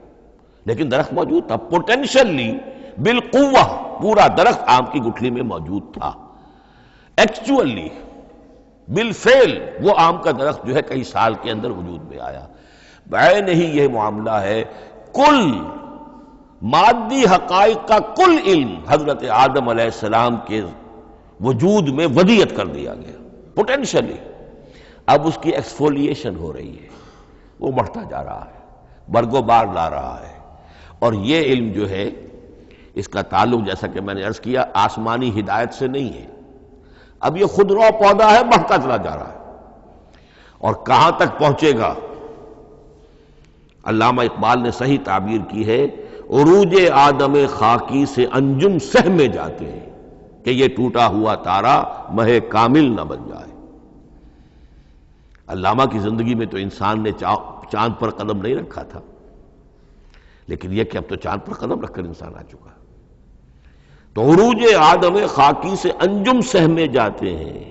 لیکن درخت موجود تھا، پوٹینشلی بالقوہ پورا درخت آم کی گٹھلی میں موجود تھا۔ ایکچولی بالفعل وہ آم کا درخت جو ہے کئی سال کے اندر وجود میں آیا۔ بعین ہی یہ معاملہ ہے، کل مادی حقائق کا کل علم حضرت آدم علیہ السلام کے وجود میں ودیعت کر دیا گیا پوٹینشلی۔ اب اس کی ایکسفولیشن ہو رہی ہے، وہ بڑھتا جا رہا ہے، برگ و بار لا رہا ہے، اور یہ علم جو ہے اس کا تعلق جیسا کہ میں نے عرض کیا آسمانی ہدایت سے نہیں ہے، اب یہ خود رو پودا ہے، بڑھتا چلا جا رہا ہے، اور کہاں تک پہنچے گا؟ علامہ اقبال نے صحیح تعبیر کی ہے، عروج آدم خاکی سے انجم سہمے جاتے ہیں کہ یہ ٹوٹا ہوا تارا مہ کامل نہ بن جائے۔ علامہ کی زندگی میں تو انسان نے چاند پر قدم نہیں رکھا تھا، لیکن یہ کہ اب تو چاند پر قدم رکھ کر انسان آ چکا۔ تو عروج آدم خاکی سے انجم سہمے جاتے ہیں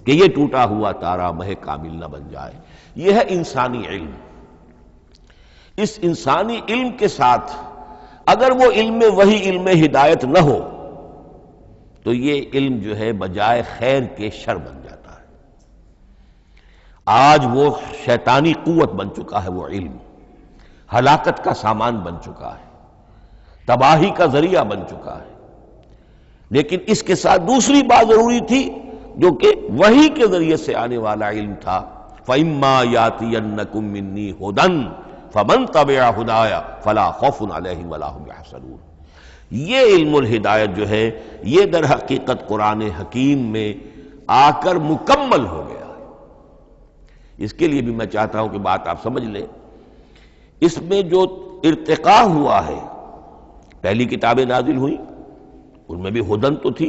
کہ یہ ٹوٹا ہوا تارا مہ کامل نہ بن جائے۔ یہ ہے انسانی علم۔ اس انسانی علم کے ساتھ اگر وہ علم وہی علم ہدایت نہ ہو تو یہ علم جو ہے بجائے خیر کے شر بن جاتا ہے۔ آج وہ شیطانی قوت بن چکا ہے، وہ علم ہلاکت کا سامان بن چکا ہے، تباہی کا ذریعہ بن چکا ہے۔ لیکن اس کے ساتھ دوسری بات ضروری تھی جو کہ وحی کے ذریعے سے آنے والا علم تھا، فَإِمَّا يَأْتِيَنَّكُم مِّنِّي هُدًى فَمَن تَبِعَ هُدَايَ فَلَا خَوْفٌ عَلَيْهِمْ وَلَا هُمْ يَحْزَنُونَ۔ یہ علم الہدایت جو ہے یہ در حقیقت قرآن حکیم میں آ کر مکمل ہو گیا ہے۔ اس کے لیے بھی میں چاہتا ہوں کہ بات آپ سمجھ لیں، اس میں جو ارتقاء ہوا ہے، پہلی کتابیں نازل ہوئیں ان میں بھی ہدن تو تھی،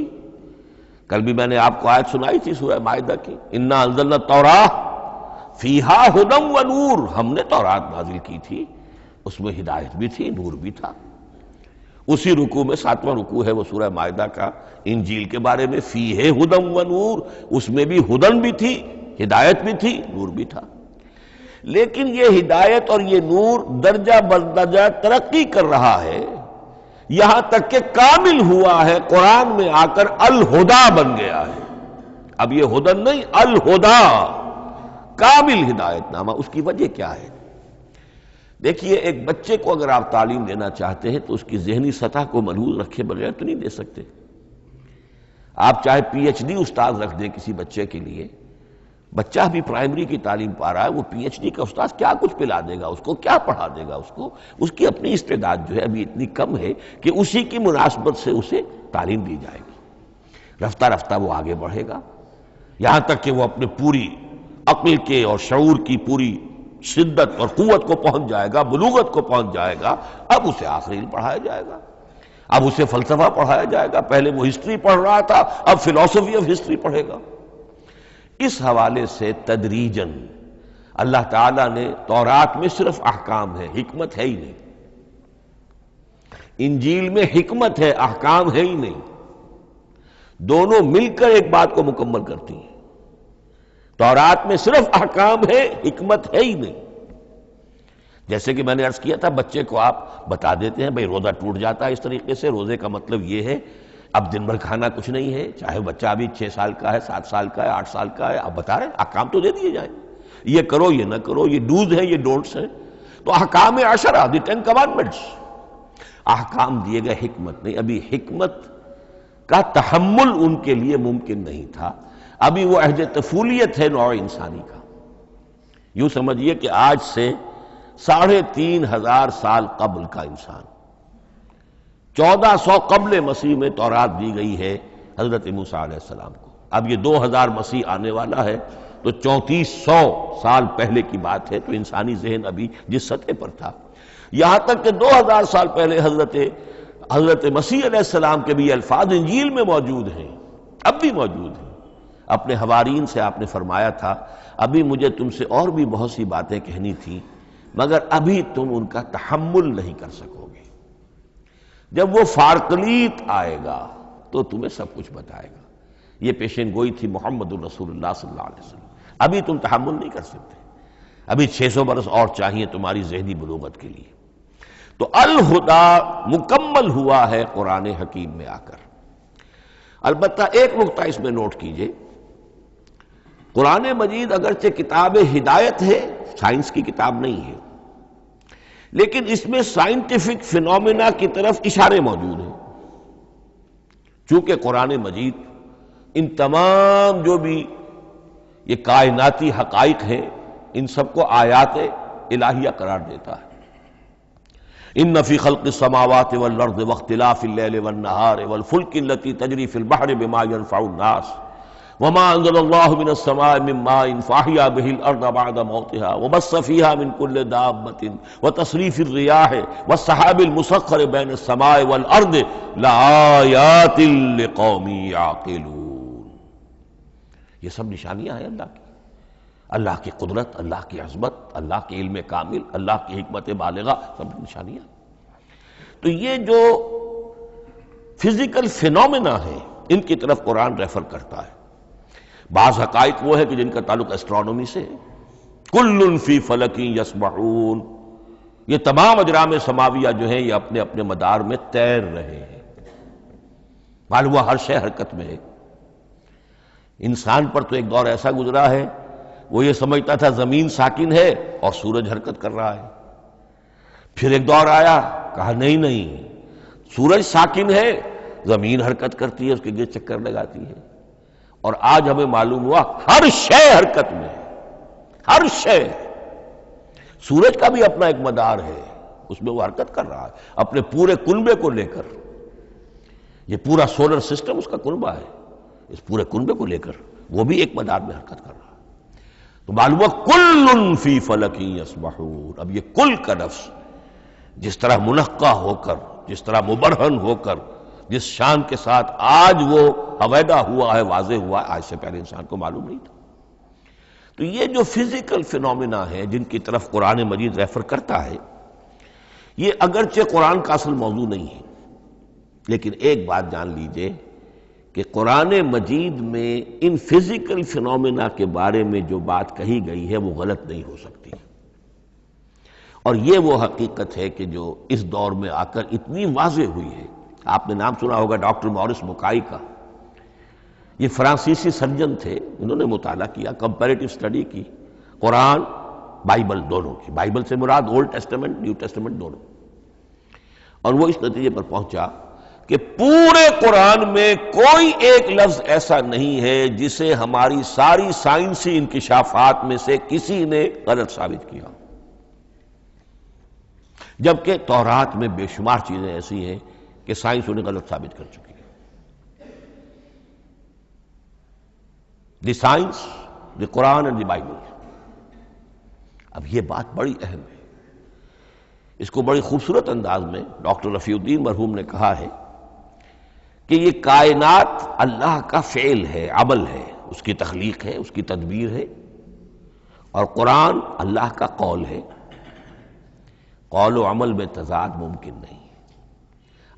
کل بھی میں نے آپ کو آیت سنائی تھی سورہ مائدہ کی، انا انزلنا التوراۃ فیہا ھدی و نور، ہم نے تورات نازل کی تھی، اس میں ہدایت بھی تھی، نور بھی تھا۔ اسی رکوع میں 7واں رکوع ہے وہ سورہ مائدہ کا، انجیل کے بارے میں، فیہ ھدی و نور، اس میں بھی ہدن بھی تھی، ہدایت بھی تھی، نور بھی تھا۔ لیکن یہ ہدایت اور یہ نور درجہ بدرجہ ترقی کر رہا ہے، یہاں تک کہ کامل ہوا ہے، قرآن میں آ کر الہدا بن گیا ہے۔ اب یہ ہدن نہیں، الہدا، کامل ہدایت نامہ۔ اس کی وجہ کیا ہے؟ دیکھیے، ایک بچے کو اگر آپ تعلیم دینا چاہتے ہیں تو اس کی ذہنی سطح کو ملحوظ رکھے بغیر تو نہیں دے سکتے۔ آپ چاہے پی ایچ ڈی استاد رکھ دیں کسی بچے کے لیے، بچہ بھی پرائمری کی تعلیم پا رہا ہے، وہ پی ایچ ڈی کا استاد کیا کچھ پلا دے گا اس کو، کیا پڑھا دے گا اس کو؟ اس کی اپنی استعداد جو ہے ابھی اتنی کم ہے کہ اسی کی مناسبت سے اسے تعلیم دی جائے گی، رفتہ رفتہ وہ آگے بڑھے گا، یہاں تک کہ وہ اپنے پوری عقل کے اور شعور کی پوری شدت اور قوت کو پہنچ جائے گا، بلوغت کو پہنچ جائے گا۔ اب اسے آخری علم پڑھایا جائے گا، اب اسے فلسفہ پڑھایا جائے گا، پہلے وہ ہسٹری پڑھ رہا تھا، اب فلسفی آف ہسٹری پڑھے گا۔ اس حوالے سے تدریجاً اللہ تعالیٰ نے تورات میں صرف احکام ہے، حکمت ہے ہی نہیں، انجیل میں حکمت ہے، احکام ہے ہی نہیں، دونوں مل کر ایک بات کو مکمل کرتی ہیں۔ تورات میں صرف احکام ہے، حکمت ہے ہی نہیں۔ جیسے کہ میں نے عرض کیا تھا، بچے کو آپ بتا دیتے ہیں بھئی روزہ ٹوٹ جاتا ہے اس طریقے سے، روزے کا مطلب یہ ہے اب دن بھر کھانا کچھ نہیں ہے، چاہے بچہ ابھی 6 سال کا ہے، 7 سال کا ہے، 8 سال کا ہے، آپ بتا رہے ہیں احکام تو دے دیے جائیں، یہ کرو یہ نہ کرو، یہ ڈوز ہیں یہ ڈونٹس ہیں، تو احکام عشرہ، دی 10 commandments، احکام دیے گئے، حکمت نہیں۔ ابھی حکمت کا تحمل ان کے لیے ممکن نہیں تھا، ابھی وہ عہد طفولیت ہے نوع انسانی کا۔ یوں سمجھیے کہ آج سے 3500 سال قبل کا انسان، 1400 قبل مسیح میں تورات دی گئی ہے حضرت موسیٰ علیہ السلام کو، اب یہ 2000 مسیح آنے والا ہے تو 3400 سال پہلے کی بات ہے، تو انسانی ذہن ابھی جس سطح پر تھا، یہاں تک کہ 2000 سال پہلے حضرت حضرت مسیح علیہ السلام کے بھی الفاظ انجیل میں موجود ہیں، اب بھی موجود ہیں۔ اپنے حوارین سے آپ نے فرمایا تھا ابھی مجھے تم سے اور بھی بہت سی باتیں کہنی تھیں مگر ابھی تم ان کا تحمل نہیں کر سکو گے، جب وہ فارقلیت آئے گا تو تمہیں سب کچھ بتائے گا۔ یہ پیشین گوئی تھی محمد الرسول اللہ صلی اللہ علیہ وسلم۔ ابھی تم تحمل نہیں کر سکتے، ابھی 600 برس اور چاہیے تمہاری ذہنی بلوغت کے لیے۔ تو الہدا مکمل ہوا ہے قرآن حکیم میں آ کر۔ البتہ ایک نقطہ اس میں نوٹ کیجئے، قرآن مجید اگرچہ کتاب ہدایت ہے، سائنس کی کتاب نہیں ہے، لیکن اس میں سائنٹیفک فینومینا کی طرف اشارے موجود ہیں، چونکہ قرآن مجید ان تمام جو بھی یہ کائناتی حقائق ہیں ان سب کو آیات الہیہ قرار دیتا ہے۔ ان فی خلق السماوات والارض واختلاف اللیل والنہار والفلک التی تجری فی البحر بما ينفع الناس وما انزل اللہ من السماء من ماء فاحیا به الارض بعد موتها وبث فیها من کل دابۃ وتصریف الرياح والسحاب المسخر بین السماء والارض لآیات لقوم یعقلون۔ یہ سب نشانیاں ہیں اللہ کی، اللہ کی قدرت، اللہ کی عظمت، اللہ کے علم کامل، اللہ کی حکمت بالغہ، سب نشانیاں۔ تو یہ جو فزیکل فینومینا ہے ان کی طرف قرآن ریفر کرتا ہے۔ بعض حقائق وہ ہے کہ جن کا تعلق اسٹرانومی سے ہے، کل فی فلک یسبحون، یہ تمام اجرام سماویہ جو ہیں یہ اپنے اپنے مدار میں تیر رہے ہیں، معلوم ہوا ہر شے حرکت میں ہے۔ انسان پر تو ایک دور ایسا گزرا ہے وہ یہ سمجھتا تھا زمین ساکن ہے اور سورج حرکت کر رہا ہے، پھر ایک دور آیا کہا نہیں نہیں، سورج ساکن ہے، زمین حرکت کرتی ہے، اس کے گرد چکر لگاتی ہے، اور آج ہمیں معلوم ہوا ہر شے حرکت میں ہے، ہر شے۔ سورج کا بھی اپنا ایک مدار ہے، اس میں وہ حرکت کر رہا ہے اپنے پورے کنبے کو لے کر، یہ پورا سولر سسٹم اس کا کنبہ ہے، اس پورے کنبے کو لے کر وہ بھی ایک مدار میں حرکت کر رہا ہے۔ تو معلوم ہوا کل فی فلک یسبحون۔ اب یہ کل کا لفظ جس طرح منقع ہو کر، جس طرح مبرہن ہو کر، جس شان کے ساتھ آج وہ عویدہ ہوا ہے، واضح ہوا ہے، آج سے پہلے انسان کو معلوم نہیں تھا۔ تو یہ جو فزیکل فینومینا ہے جن کی طرف قرآن مجید ریفر کرتا ہے، یہ اگرچہ قرآن کا اصل موضوع نہیں ہے، لیکن ایک بات جان لیجئے کہ قرآن مجید میں ان فزیکل فینومینا کے بارے میں جو بات کہی گئی ہے وہ غلط نہیں ہو سکتی، اور یہ وہ حقیقت ہے کہ جو اس دور میں آ کر اتنی واضح ہوئی ہے۔ آپ نے نام سنا ہوگا ڈاکٹر مورس بکائی کا، یہ فرانسیسی سرجن تھے، انہوں نے مطالعہ کیا، کمپیریٹو اسٹڈی کی قرآن بائبل دونوں کی، بائبل سے مراد اولڈ ٹیسٹمنٹ نیو ٹیسٹمنٹ دونوں، اور وہ اس نتیجے پر پہنچا کہ پورے قرآن میں کوئی ایک لفظ ایسا نہیں ہے جسے ہماری ساری سائنسی انکشافات میں سے کسی نے غلط ثابت کیا، جبکہ تورات میں بے شمار چیزیں ایسی ہیں کہ سائنس انہیں غلط ثابت کر چکی ہے۔ The science, the Quran and the Bible. اب یہ بات بڑی اہم ہے، اس کو بڑی خوبصورت انداز میں ڈاکٹر رفیع الدین مرحوم نے کہا ہے کہ یہ کائنات اللہ کا فعل ہے، عمل ہے، اس کی تخلیق ہے، اس کی تدبیر ہے، اور قرآن اللہ کا قول ہے۔ قول و عمل میں تضاد ممکن نہیں،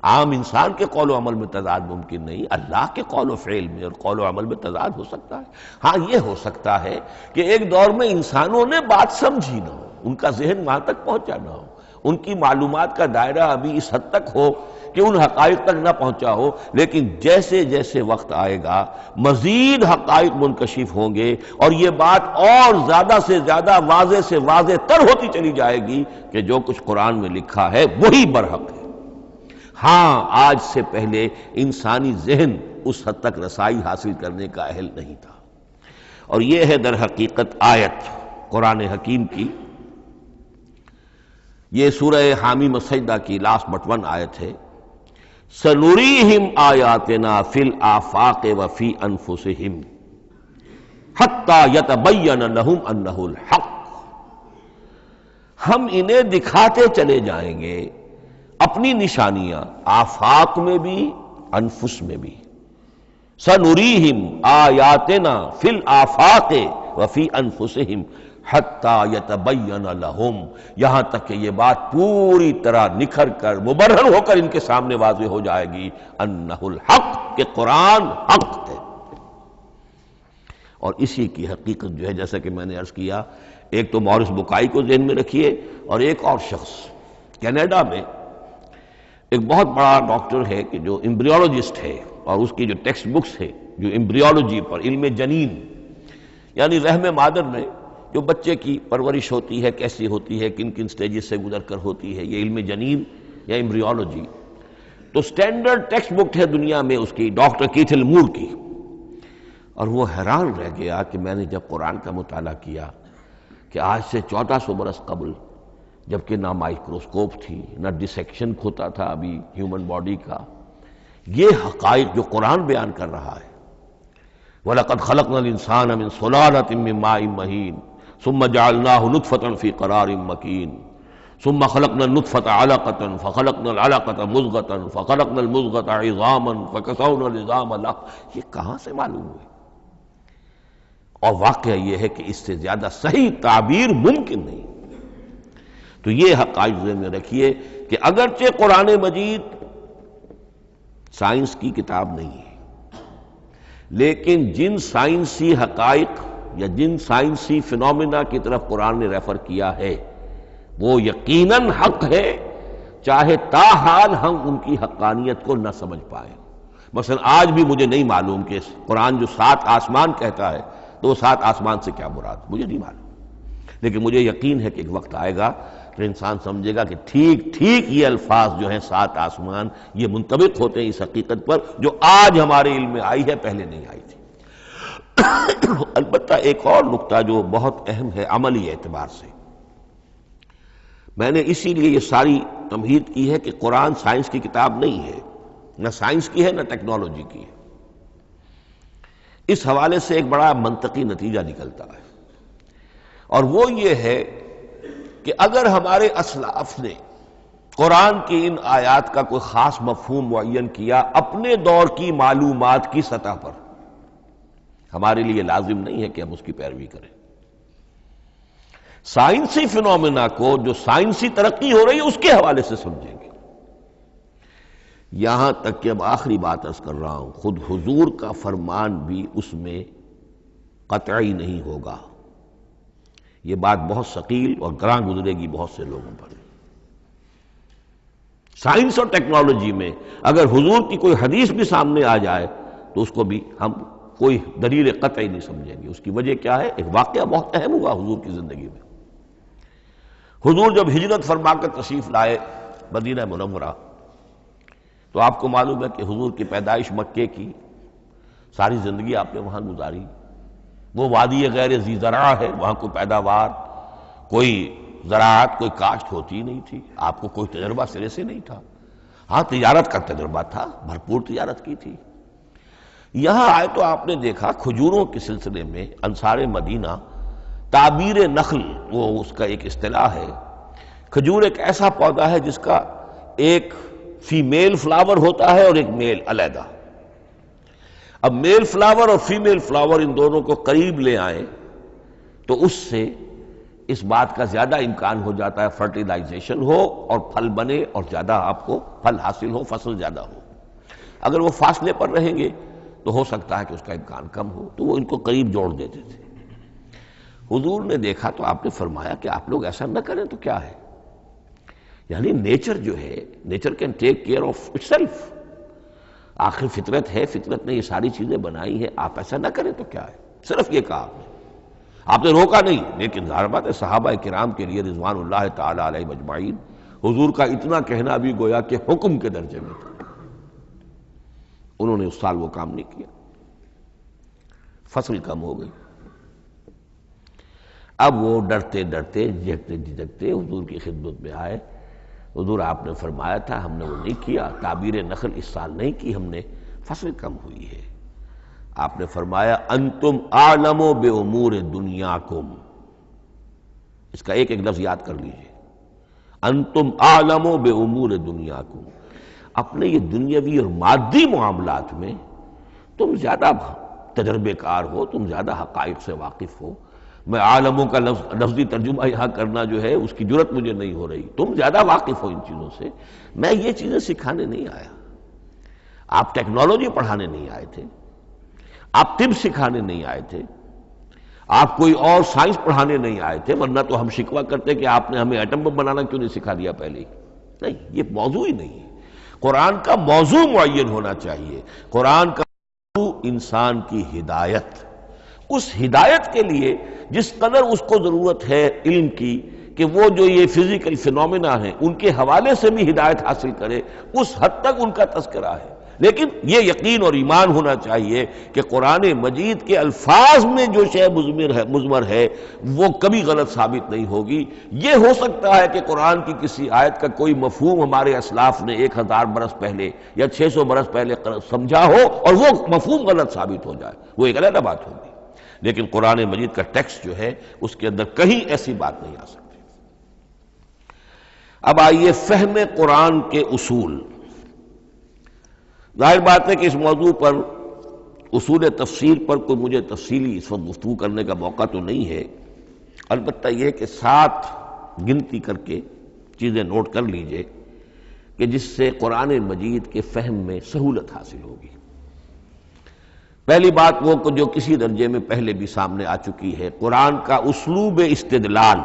عام انسان کے قول و عمل میں تضاد ممکن نہیں، اللہ کے قول و فعل میں اور قول و عمل میں تضاد ہو سکتا ہے۔ ہاں یہ ہو سکتا ہے کہ ایک دور میں انسانوں نے بات سمجھی نہ ہو، ان کا ذہن وہاں تک پہنچا نہ ہو، ان کی معلومات کا دائرہ ابھی اس حد تک ہو کہ ان حقائق تک نہ پہنچا ہو، لیکن جیسے جیسے وقت آئے گا مزید حقائق منکشف ہوں گے اور یہ بات اور زیادہ سے زیادہ واضح سے واضح تر ہوتی چلی جائے گی کہ جو کچھ قرآن میں لکھا ہے وہی برحق ہے۔ ہاں آج سے پہلے انسانی ذہن اس حد تک رسائی حاصل کرنے کا اہل نہیں تھا، اور یہ ہے در حقیقت آیت قرآن حکیم کی۔ یہ سورہ حامیم السجدہ کی لاسٹ بٹ ون آیت ہے، سنریہم آیاتنا فی الآفاق وفی انفسہم حتی یتبین لہم انہ الحق۔ ہم انہیں دکھاتے چلے جائیں گے اپنی نشانیاں آفاق میں بھی انفس میں بھی. سنریہم آیاتنا فی الآفاق وفی انفسہم حتی یتبین لہم، یہاں تک کہ یہ بات پوری طرح نکھر کر مبرہن ہو کر ان کے سامنے واضح ہو جائے گی انہ الحق، کہ قرآن حق ہے. اور اسی کی حقیقت جو ہے، جیسا کہ میں نے عرض کیا، ایک تو مورس بکائی کو ذہن میں رکھیے، اور ایک اور شخص کینیڈا میں ایک بہت بڑا ڈاکٹر ہے کہ جو امبریولوجسٹ ہے، اور اس کی جو ٹیکسٹ بکس ہے جو امبریولوجی پر، علم جنین، یعنی رحم مادر میں جو بچے کی پرورش ہوتی ہے، کیسی ہوتی ہے، کن کن سٹیجز سے گزر کر ہوتی ہے، یہ علم جنین یا امبریولوجی، تو سٹینڈرڈ ٹیکسٹ بک ہے دنیا میں اس کی، ڈاکٹر کیتھل مور کی. اور وہ حیران رہ گیا کہ میں نے جب قرآن کا مطالعہ کیا کہ آج سے 1400 برس قبل، جبکہ نہ مائکروسکوپ تھی، نہ ڈسیکشن ہوتا تھا ابھی ہیومن باڈی کا، یہ حقائق جو قرآن بیان کر رہا ہے، وَلَقَدْ خَلَقْنَا الْإِنسَانَ مِنْ صُلَالَةٍ مِّن مَّاءٍ مَّهِينٍ ثُمَّ جَعَلْنَاهُ نُطْفَةً فِي قَرَارٍ مَّكِينٍ ثُمَّ خَلَقْنَا النُّطْفَةَ عَلَقَةً فَخَلَقْنَا الْعَلَقَةَ مُضْغَةً فَخَلَقْنَا الْمُضْغَةَ عِظَامًا فَكَسَوْنَا الْعِظَامَ لَحْمًا. یہ کہاں سے معلوم ہوئے؟ اور واقعہ یہ ہے کہ اس سے زیادہ صحیح تعبیر ممکن نہیں. تو یہ حقائق ذہن میں رکھیے کہ اگرچہ قرآن مجید سائنس کی کتاب نہیں ہے، لیکن جن سائنسی حقائق یا جن سائنسی فنومینا کی طرف قرآن نے ریفر کیا ہے وہ یقیناً حق ہے، چاہے تاحال ہم ان کی حقانیت کو نہ سمجھ پائیں. مثلا آج بھی مجھے نہیں معلوم کہ قرآن جو 7 آسمان کہتا ہے تو وہ 7 آسمان سے کیا مراد، مجھے نہیں معلوم، لیکن مجھے یقین ہے کہ ایک وقت آئے گا کہ انسان سمجھے گا کہ ٹھیک ٹھیک یہ الفاظ جو ہیں 7 آسمان، یہ منطبق ہوتے ہیں اس حقیقت پر جو آج ہمارے علم میں آئی ہے، پہلے نہیں آئی تھی. البتہ ایک اور نقطہ جو بہت اہم ہے عملی اعتبار سے، میں نے اسی لیے یہ ساری تمہید کی ہے کہ قرآن سائنس کی کتاب نہیں ہے، نہ سائنس کی ہے نہ ٹیکنالوجی کی ہے. اس حوالے سے ایک بڑا منطقی نتیجہ نکلتا ہے، اور وہ یہ ہے کہ اگر ہمارے اسلاف نے قرآن کی ان آیات کا کوئی خاص مفہوم معین کیا اپنے دور کی معلومات کی سطح پر، ہمارے لیے لازم نہیں ہے کہ ہم اس کی پیروی کریں. سائنسی فنومینا کو جو سائنسی ترقی ہو رہی ہے اس کے حوالے سے سمجھیں گے. یہاں تک کہ اب آخری بات عرض کر رہا ہوں، خود حضور کا فرمان بھی اس میں قطعی نہیں ہوگا. یہ بات بہت ثقیل اور گراں گزرے گی بہت سے لوگوں پر. سائنس اور ٹیکنالوجی میں اگر حضور کی کوئی حدیث بھی سامنے آ جائے تو اس کو بھی ہم کوئی دلیل قطعی نہیں سمجھیں گے. اس کی وجہ کیا ہے؟ ایک واقعہ بہت اہم ہوا حضور کی زندگی میں. حضور جب ہجرت فرما کر تشریف لائے مدینہ منورہ، تو آپ کو معلوم ہے کہ حضور کی پیدائش مکے کی، ساری زندگی آپ نے وہاں گزاری. وہ وادی غیر ذی زرع ہے، وہاں کوئی پیداوار، کوئی زراعت، کوئی کاشت ہوتی ہی نہیں تھی. آپ کو کوئی تجربہ سرے سے نہیں تھا. ہاں تجارت کا تجربہ تھا، بھرپور تجارت کی تھی. یہاں آئے تو آپ نے دیکھا کھجوروں کے سلسلے میں انصار مدینہ تعبیر نخل، وہ اس کا ایک اصطلاح ہے. کھجور ایک ایسا پودا ہے جس کا ایک فیمیل فلاور ہوتا ہے اور ایک میل علیحدہ. اب میل فلاور اور فیمیل فلاور ان دونوں کو قریب لے آئیں تو اس سے اس بات کا زیادہ امکان ہو جاتا ہے فرٹیلائزیشن ہو اور پھل بنے اور زیادہ آپ کو پھل حاصل ہو، فصل زیادہ ہو. اگر وہ فاصلے پر رہیں گے تو ہو سکتا ہے کہ اس کا امکان کم ہو، تو وہ ان کو قریب جوڑ دیتے تھے. حضور نے دیکھا تو آپ نے فرمایا کہ آپ لوگ ایسا نہ کریں تو کیا ہے، یعنی نیچر جو ہے، nature can take care of it self. آخر فطرت ہے، فطرت نے یہ ساری چیزیں بنائی ہیں، آپ ایسا نہ کریں تو کیا ہے. صرف یہ کہا آپ نے روکا نہیں. لیکن ظاہر بات ہے صحابہ کرام کے لیے رضوان اللہ تعالی علیہ مجمعین حضور کا اتنا کہنا بھی گویا کہ حکم کے درجے میں تھا. انہوں نے اس سال وہ کام نہیں کیا، فصل کم ہو گئی. اب وہ ڈرتے ڈرتے جھجکتے جھجکتے حضور کی خدمت میں آئے. حضور آپ نے فرمایا تھا ہم نے وہ نہیں کیا، تعبیر نخل اس سال نہیں کی ہم نے، فصل کم ہوئی ہے. آپ نے فرمایا انتم اعلم بامور دنیاکم. اس کا ایک ایک لفظ یاد کر لیجئے. انتم اعلم بامور دنیاکم، اپنے یہ دنیاوی اور مادی معاملات میں تم زیادہ تجربے کار ہو، تم زیادہ حقائق سے واقف ہو۔ میں عالموں کا لفظی ترجمہ یہاں کرنا جو ہے اس کی جرت مجھے نہیں ہو رہی، تم زیادہ واقف ہو ان چیزوں سے، میں یہ چیزیں سکھانے نہیں آیا۔ آپ ٹیکنالوجی پڑھانے نہیں آئے تھے، آپ طب سکھانے نہیں آئے تھے، آپ کوئی اور سائنس پڑھانے نہیں آئے تھے، ورنہ تو ہم شکوہ کرتے کہ آپ نے ہمیں ایٹم بم بنانا کیوں نہیں سکھا دیا پہلے ہی۔ نہیں، یہ موضوع ہی نہیں ہے۔ قرآن کا موضوع معین ہونا چاہیے۔ قرآن کا موضوع انسان کی ہدایت، اس ہدایت کے لیے جس قدر اس کو ضرورت ہے علم کی کہ وہ جو یہ فزیکل فینومینا ہیں ان کے حوالے سے بھی ہدایت حاصل کرے، اس حد تک ان کا تذکرہ ہے۔ لیکن یہ یقین اور ایمان ہونا چاہیے کہ قرآن مجید کے الفاظ میں جو شے مضمر ہے وہ کبھی غلط ثابت نہیں ہوگی۔ یہ ہو سکتا ہے کہ قرآن کی کسی آیت کا کوئی مفہوم ہمارے اسلاف نے 1000 برس پہلے یا 600 برس پہلے سمجھا ہو اور وہ مفہوم غلط ثابت ہو جائے، وہ ایک علیحدہ بات ہوگی، لیکن قرآن مجید کا ٹیکسٹ جو ہے اس کے اندر کہیں ایسی بات نہیں آ سکتی۔ اب آئیے فہم قرآن کے اصول۔ ظاہر بات ہے کہ اس موضوع پر اصول تفسیر پر کوئی مجھے تفصیلی اس وقت گفتگو کرنے کا موقع تو نہیں ہے، البتہ یہ کہ 7 گنتی کر کے چیزیں نوٹ کر لیجئے کہ جس سے قرآن مجید کے فہم میں سہولت حاصل ہوگی۔ پہلی بات وہ جو کسی درجے میں پہلے بھی سامنے آ چکی ہے، قرآن کا اسلوب استدلال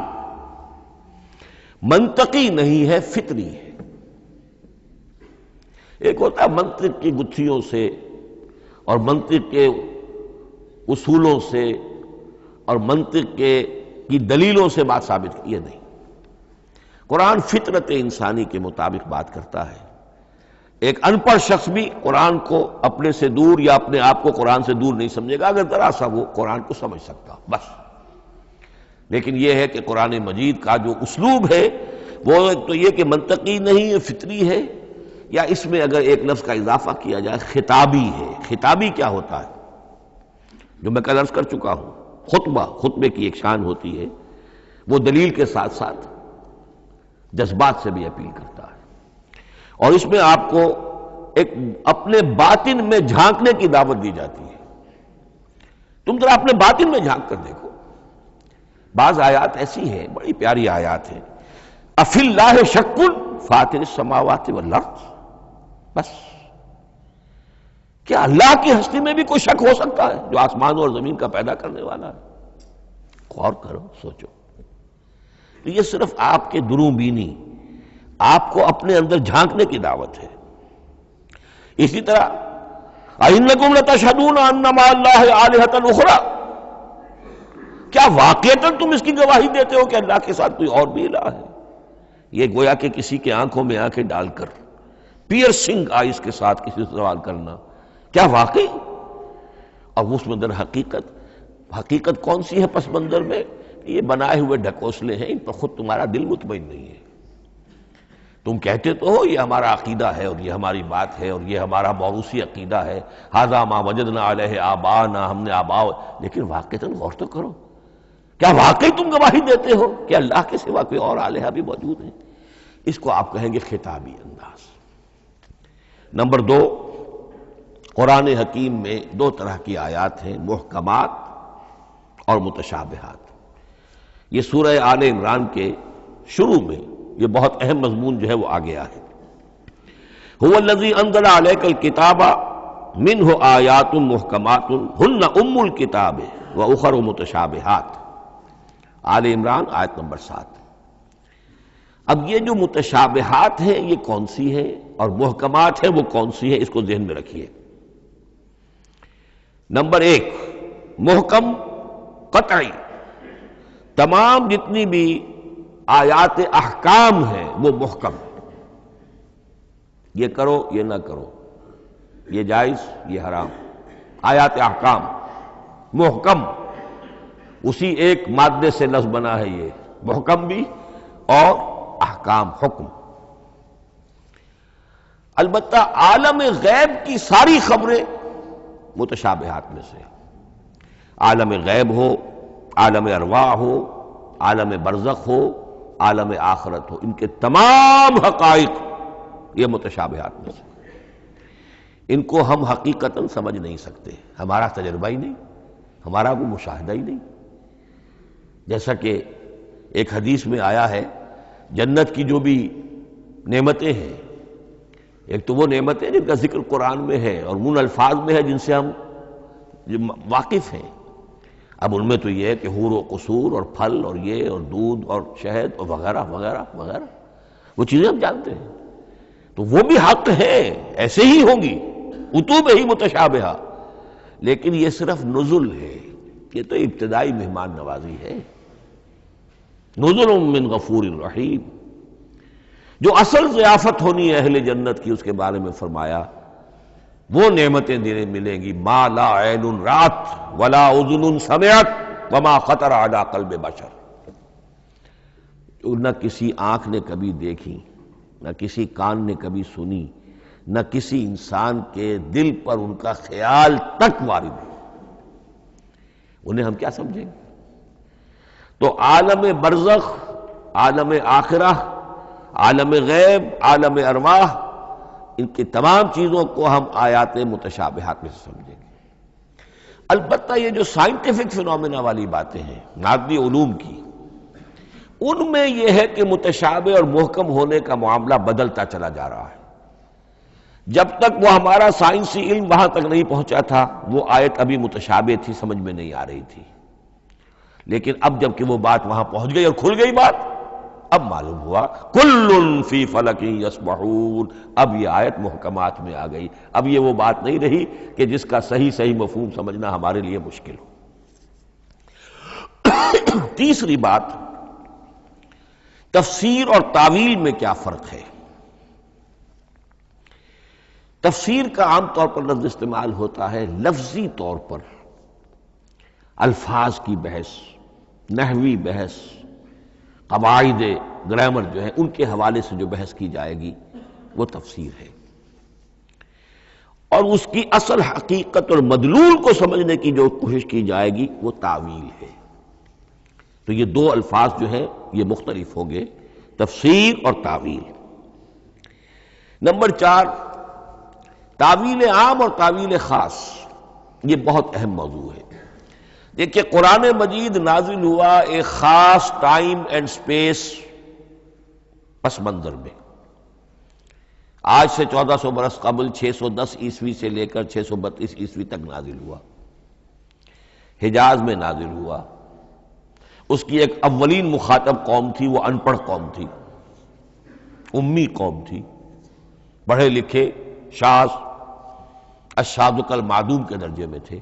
منطقی نہیں ہے، فطری ہے۔ ایک ہوتا ہے منطق کی گتھیوں سے اور منطق کے اصولوں سے اور منطق کی دلیلوں سے بات ثابت کی، یہ نہیں۔ قرآن فطرت انسانی کے مطابق بات کرتا ہے۔ ایک ان پڑھ شخص بھی قرآن کو اپنے سے دور یا اپنے آپ کو قرآن سے دور نہیں سمجھے گا اگر ذرا سا وہ قرآن کو سمجھ سکتا بس۔ لیکن یہ ہے کہ قرآن مجید کا جو اسلوب ہے وہ ایک تو یہ کہ منطقی نہیں ہے، فطری ہے، یا اس میں اگر ایک لفظ کا اضافہ کیا جائے خطابی ہے۔ خطابی کیا ہوتا ہے؟ جو میں کل عرض کر چکا ہوں، خطبے کی ایک شان ہوتی ہے، وہ دلیل کے ساتھ ساتھ جذبات سے بھی اپیل کرتا ہے، اور اس میں آپ کو ایک اپنے باطن میں جھانکنے کی دعوت دی جاتی ہے۔ تم ذرا اپنے باطن میں جھانک کر دیکھو۔ بعض آیات ایسی ہیں، بڑی پیاری آیات ہیں، افی اللہ شک فاطر السماوات والارض، بس کیا اللہ کی ہستی میں بھی کوئی شک ہو سکتا ہے جو آسمان اور زمین کا پیدا کرنے والا ہے؟ غور کرو، سوچو۔ یہ صرف آپ کے دروں بینی، آپ کو اپنے اندر جھانکنے کی دعوت ہے۔ اسی طرح اَإِنَّكُمْ لَتَشْهَدُونَ أَنَّ مَعَ اللَّهِ آلِهَةً أُخْرَىٰ، کیا واقعتاً تم اس کی گواہی دیتے ہو کہ اللہ کے ساتھ کوئی اور بھی الہ ہے؟ یہ گویا کہ کسی کے آنکھوں میں آنکھیں ڈال کر پیئرسنگ آئیز کے ساتھ کسی سے سوال کرنا، کیا واقعی؟ اور اس میں در حقیقت کون سی ہے پس منظر میں؟ یہ بنائے ہوئے ڈھکوسلے ہیں، ان پر خود تمہارا دل مطمئن نہیں ہے۔ تم کہتے تو ہو یہ ہمارا عقیدہ ہے اور یہ ہماری بات ہے اور یہ ہمارا موروثی عقیدہ ہے، ھذا ما وجدنا علیہ آباءنا، ہم نے آباء، لیکن واقعتاً غور تو کرو، کیا واقعی تم گواہی دیتے ہو کہ اللہ کے سوا کوئی اور الہ بھی موجود ہے؟ اس کو آپ کہیں گے خطابی انداز۔ نمبر 2، قرآن حکیم میں 2 طرح کی آیات ہیں، محکمات اور متشابہات۔ یہ سورہ آل عمران کے شروع میں یہ بہت اہم مضمون جو ہے وہ آ گیا ہے۔ هو الذی انزل علیک الکتاب منہ آیات محکمات ہن ام الکتاب واخر متشابہات، آل عمران آیت نمبر 7۔ اب یہ جو متشابہات ہیں یہ کون سی ہیں اور محکمات ہیں وہ کون سی ہیں، اس کو ذہن میں رکھیے۔ نمبر 1، محکم قطعی، تمام جتنی بھی آیات احکام ہیں وہ محکم ہیں، یہ کرو یہ نہ کرو، یہ جائز یہ حرام، آیات احکام محکم، اسی ایک مادے سے لفظ بنا ہے یہ محکم بھی اور احکام حکم۔ البتہ عالم غیب کی ساری خبریں متشابہات میں سے، عالم غیب ہو، عالم ارواح ہو، عالم برزخ ہو، عالم آخرت ہو، ان کے تمام حقائق یہ متشابہات میں سے، ان کو ہم حقیقتاً سمجھ نہیں سکتے، ہمارا تجربہ ہی نہیں، ہمارا کوئی مشاہدہ ہی نہیں۔ جیسا کہ ایک حدیث میں آیا ہے، جنت کی جو بھی نعمتیں ہیں، ایک تو وہ نعمتیں جن کا ذکر قرآن میں ہے اور ان الفاظ میں ہے جن سے ہم واقف ہیں۔ اب ان میں تو یہ ہے کہ حور و قصور اور پھل اور یہ اور دودھ اور شہد اور وغیرہ وغیرہ وغیرہ، وہ چیزیں ہم جانتے ہیں، تو وہ بھی حق ہے، ایسے ہی ہوں گی، اتوب ہی متشابہہ، لیکن یہ صرف نزل ہے، یہ تو ابتدائی مہمان نوازی ہے۔ نزل من غفور رحیم، جو اصل ضیافت ہونی ہے اہل جنت کی، اس کے بارے میں فرمایا وہ نعمتیں ملیں گی ما لا عین رات ولا اذن سمعت وما خطر علی قلب بشر، جو نہ کسی آنکھ نے کبھی دیکھی، نہ کسی کان نے کبھی سنی، نہ کسی انسان کے دل پر ان کا خیال تک وارد ہو، انہیں ہم کیا سمجھیں گے؟ تو عالم برزخ، عالم آخرہ، عالم غیب، عالم ارواح، ان کی تمام چیزوں کو ہم آیات متشابہات میں سے سمجھیں گے۔ البتہ یہ جو سائنٹیفک فینومینا والی باتیں ہیں مادی علوم کی، ان میں یہ ہے کہ متشابہ اور محکم ہونے کا معاملہ بدلتا چلا جا رہا ہے۔ جب تک وہ ہمارا سائنسی علم وہاں تک نہیں پہنچا تھا، وہ آیت ابھی متشابہ تھی، سمجھ میں نہیں آ رہی تھی، لیکن اب جب کہ وہ بات وہاں پہنچ گئی اور کھل گئی بات، اب معلوم ہوا کل فی فلک یسبحون، اب یہ آیت محکمات میں آ گئی، اب یہ وہ بات نہیں رہی کہ جس کا صحیح مفہوم سمجھنا ہمارے لیے مشکل ہو۔ تیسری بات، تفسیر اور تعویل میں کیا فرق ہے؟ تفسیر کا عام طور پر لفظ استعمال ہوتا ہے لفظی طور پر، الفاظ کی بحث، نحوی بحث، قواعد گرامر جو ہے ان کے حوالے سے جو بحث کی جائے گی وہ تفسیر ہے، اور اس کی اصل حقیقت اور مدلول کو سمجھنے کی جو کوشش کی جائے گی وہ تعویل ہے۔ تو یہ دو الفاظ جو ہیں یہ مختلف ہوں گے، تفسیر اور تعویل۔ نمبر 4، تعویل عام اور تعویل خاص، یہ بہت اہم موضوع ہے۔ دیکھیے قرآن مجید نازل ہوا ایک خاص ٹائم اینڈ سپیس پس منظر میں، آج سے 1400 برس قبل 610 عیسوی سے لے کر 632 عیسوی تک نازل ہوا، حجاز میں نازل ہوا۔ اس کی ایک اولین مخاطب قوم تھی، وہ ان پڑھ قوم تھی، امی قوم تھی، پڑھے لکھے شاذ الشاذ کالمعدوم کے درجے میں تھے،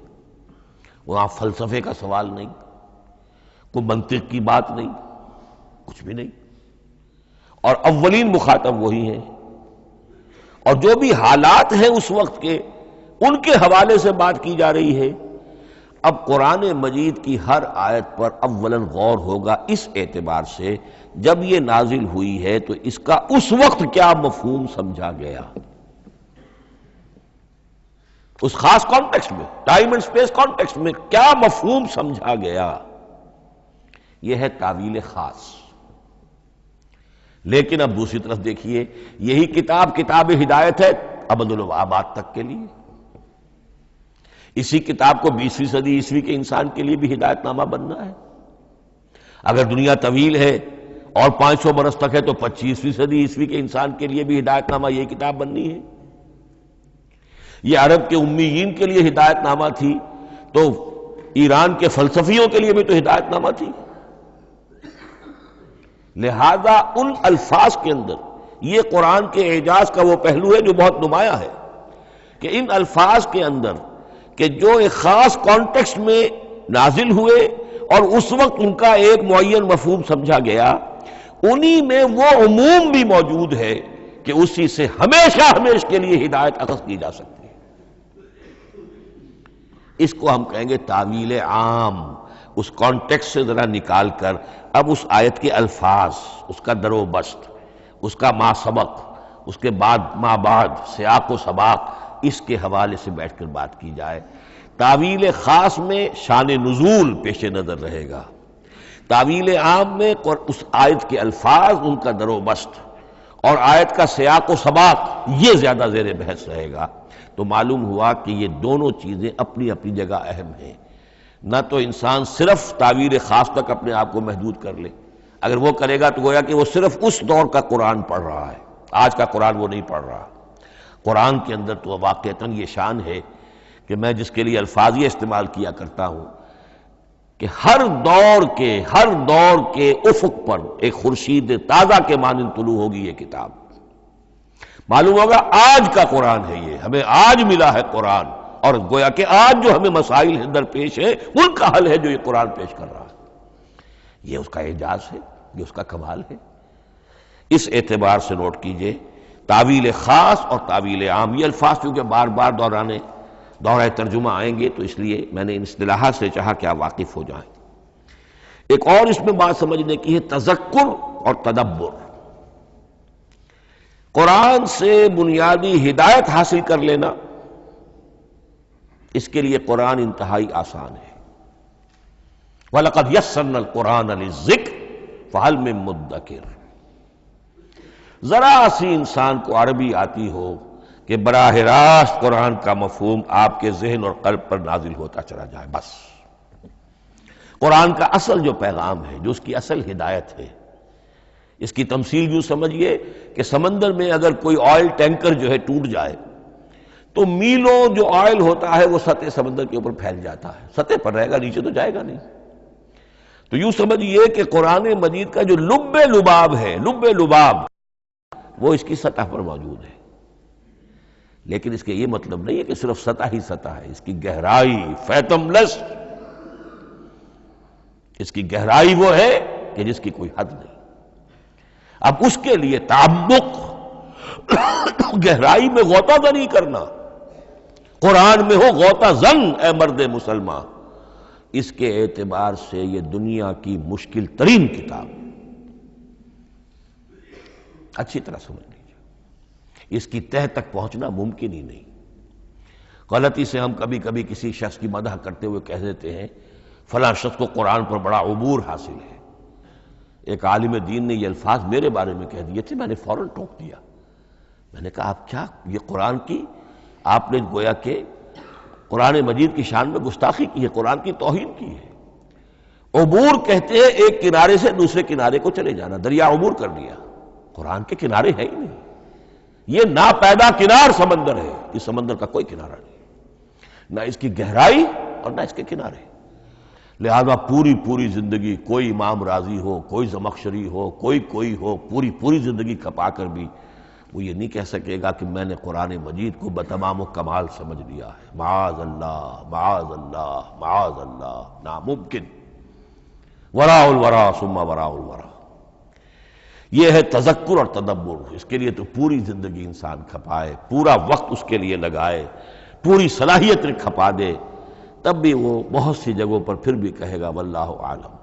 وہاں فلسفے کا سوال نہیں، کوئی منطق کی بات نہیں، کچھ بھی نہیں، اور اولین مخاطب وہی ہیں، اور جو بھی حالات ہیں اس وقت کے ان کے حوالے سے بات کی جا رہی ہے۔ اب قرآن مجید کی ہر آیت پر اولاً غور ہوگا اس اعتبار سے جب یہ نازل ہوئی ہے تو اس کا اس وقت کیا مفہوم سمجھا گیا، اس خاص کانٹیکسٹ میں، ٹائم اینڈ سپیس کانٹیکسٹ میں کیا مفہوم سمجھا گیا، یہ ہے تعویل خاص۔ لیکن اب دوسری طرف دیکھیے، یہی کتاب ہدایت ہے ابد الآباد تک کے لیے، اسی کتاب کو 20ویں صدی عیسوی کے انسان کے لیے بھی ہدایت نامہ بننا ہے۔ اگر دنیا طویل ہے اور 500 برس تک ہے تو 25ویں صدی عیسوی کے انسان کے لیے بھی ہدایت نامہ یہی کتاب بننی ہے۔ یہ عرب کے امیین کے لیے ہدایت نامہ تھی تو ایران کے فلسفیوں کے لیے بھی تو ہدایت نامہ تھی۔ لہذا ان الفاظ کے اندر یہ قرآن کے اعجاز کا وہ پہلو ہے جو بہت نمایاں ہے کہ ان الفاظ کے اندر کہ جو ایک خاص کانٹیکسٹ میں نازل ہوئے اور اس وقت ان کا ایک معین مفہوم سمجھا گیا، انہی میں وہ عموم بھی موجود ہے کہ اسی سے ہمیشہ کے لیے ہدایت اخذ کی جا سکتی ہے۔ اس کو ہم کہیں گے تعویل عام، اس کانٹیکسٹ سے ذرا نکال کر اب اس آیت کے الفاظ، اس کا در و بست، اس کا ما سبق، اس کے بعد ما بعد، سیاق و سباق، اس کے حوالے سے بیٹھ کر بات کی جائے۔ تعویل خاص میں شان نزول پیش نظر رہے گا، تعویل عام میں اس آیت کے الفاظ، ان کا در و بست، اور آیت کا سیاق و سباق، یہ زیادہ زیر بحث رہے گا۔ تو معلوم ہوا کہ یہ دونوں چیزیں اپنی اپنی جگہ اہم ہیں۔ نہ تو انسان صرف تعویل خاص تک اپنے آپ کو محدود کر لے، اگر وہ کرے گا تو گویا کہ وہ صرف اس دور کا قرآن پڑھ رہا ہے، آج کا قرآن وہ نہیں پڑھ رہا۔ قرآن کے اندر تو واقعتاً یہ شان ہے کہ میں جس کے لیے الفاظ یہ استعمال کیا کرتا ہوں کہ ہر دور کے افق پر ایک خورشید تازہ کے مانند طلوع ہوگی یہ کتاب۔ معلوم ہوگا آج کا قرآن ہے، یہ ہمیں آج ملا ہے قرآن، اور گویا کہ آج جو ہمیں مسائل اندر پیش ہے ان کا حل ہے جو یہ قرآن پیش کر رہا ہے۔ یہ اس کا اعجاز ہے، یہ اس کا کمال ہے۔ اس اعتبار سے نوٹ کیجئے، تعویل خاص اور تعویل عام، یہ الفاظ کیونکہ بار بار دورہ ترجمہ آئیں گے تو اس لیے میں نے ان اصطلاحات سے چاہا کہ آپ واقف ہو جائیں۔ ایک اور اس میں بات سمجھنے کی ہے، تذکر اور تدبر۔ قرآن سے بنیادی ہدایت حاصل کر لینا، اس کے لیے قرآن انتہائی آسان ہے۔ وَلَقَدْ يَسَّرْنَا الْقُرْآنَ لِلذِّكْرِ فَهَلْ مِن مُدَّكِرٍ۔ ذرا سی انسان کو عربی آتی ہو کہ براہ راست قرآن کا مفہوم آپ کے ذہن اور قلب پر نازل ہوتا چلا جائے، بس قرآن کا اصل جو پیغام ہے، جو اس کی اصل ہدایت ہے، اس کی تمثیل یوں سمجھیے کہ سمندر میں اگر کوئی آئل ٹینکر جو ہے ٹوٹ جائے تو میلوں جو آئل ہوتا ہے وہ سطح سمندر کے اوپر پھیل جاتا ہے، سطح پر رہے گا، نیچے تو جائے گا نہیں۔ تو یوں سمجھیے کہ قرآن مجید کا جو لب لباب ہے، لب لباب، وہ اس کی سطح پر موجود ہے، لیکن اس کے یہ مطلب نہیں ہے کہ صرف سطح ہی سطح ہے، اس کی گہرائی فیتم لس، اس کی گہرائی وہ ہے کہ جس کی کوئی حد نہیں۔ اب اس کے لیے تعمق، گہرائی میں غوطہ زنی کرنا، قرآن میں ہو غوطہ زن اے مرد مسلمان، اس کے اعتبار سے یہ دنیا کی مشکل ترین کتاب، اچھی طرح سمجھ لیجیے، اس کی تہ تک پہنچنا ممکن ہی نہیں۔ غلطی سے ہم کبھی کبھی کسی شخص کی مدح کرتے ہوئے کہہ دیتے ہیں فلاں شخص کو قرآن پر بڑا عبور حاصل ہے۔ ایک عالم دین نے یہ الفاظ میرے بارے میں کہہ دیے تھے، میں نے فوراً ٹوک دیا۔ میں نے کہا آپ کیا، یہ قرآن کی آپ نے گویا کہ قرآن مجید کی شان میں گستاخی کی ہے، قرآن کی توہین کی ہے۔ عبور کہتے ہیں ایک کنارے سے دوسرے کنارے کو چلے جانا، دریا عبور کر لیا، قرآن کے کنارے ہے ہی نہیں، یہ ناپیدا کنار سمندر ہے، اس سمندر کا کوئی کنارہ نہیں، نہ اس کی گہرائی اور نہ اس کے کنارے۔ لہذا پوری زندگی کوئی امام راضی ہو، کوئی زمخشری ہو، کوئی ہو، پوری زندگی کھپا کر بھی وہ یہ نہیں کہہ سکے گا کہ میں نے قرآن مجید کو بتمام و کمال سمجھ لیا ہے۔ معاذ اللہ، معاذ اللہ، معاذ اللہ، ناممکن۔ وراء الورا ثم وراء الورا، یہ ہے تذکر اور تدبر۔ اس کے لیے تو پوری زندگی انسان کھپائے، پورا وقت اس کے لیے لگائے، پوری صلاحیت کھپا دے، تب بھی وہ بہت سی جگہوں پر پھر بھی کہے گا واللہ عالم۔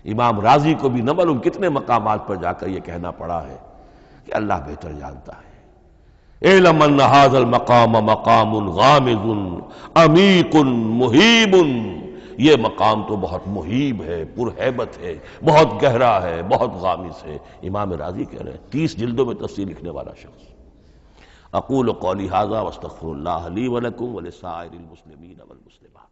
امام رازی کو بھی نہ معلوم کتنے مقامات پر جا کر یہ کہنا پڑا ہے کہ اللہ بہتر جانتا ہے۔ اعلم ان ھذا المقام مقام غامض عمیق محیب، یہ مقام تو بہت محیب ہے، پرہیبت ہے، بہت گہرا ہے، بہت غامض ہے۔ امام رازی کہہ رہے ہیں، 30 جلدوں میں تفسیر لکھنے والا شخص۔ اقول قولی ھذا واستغفر اللہ لی ولکم ولسائر المسلمین والمسلمات۔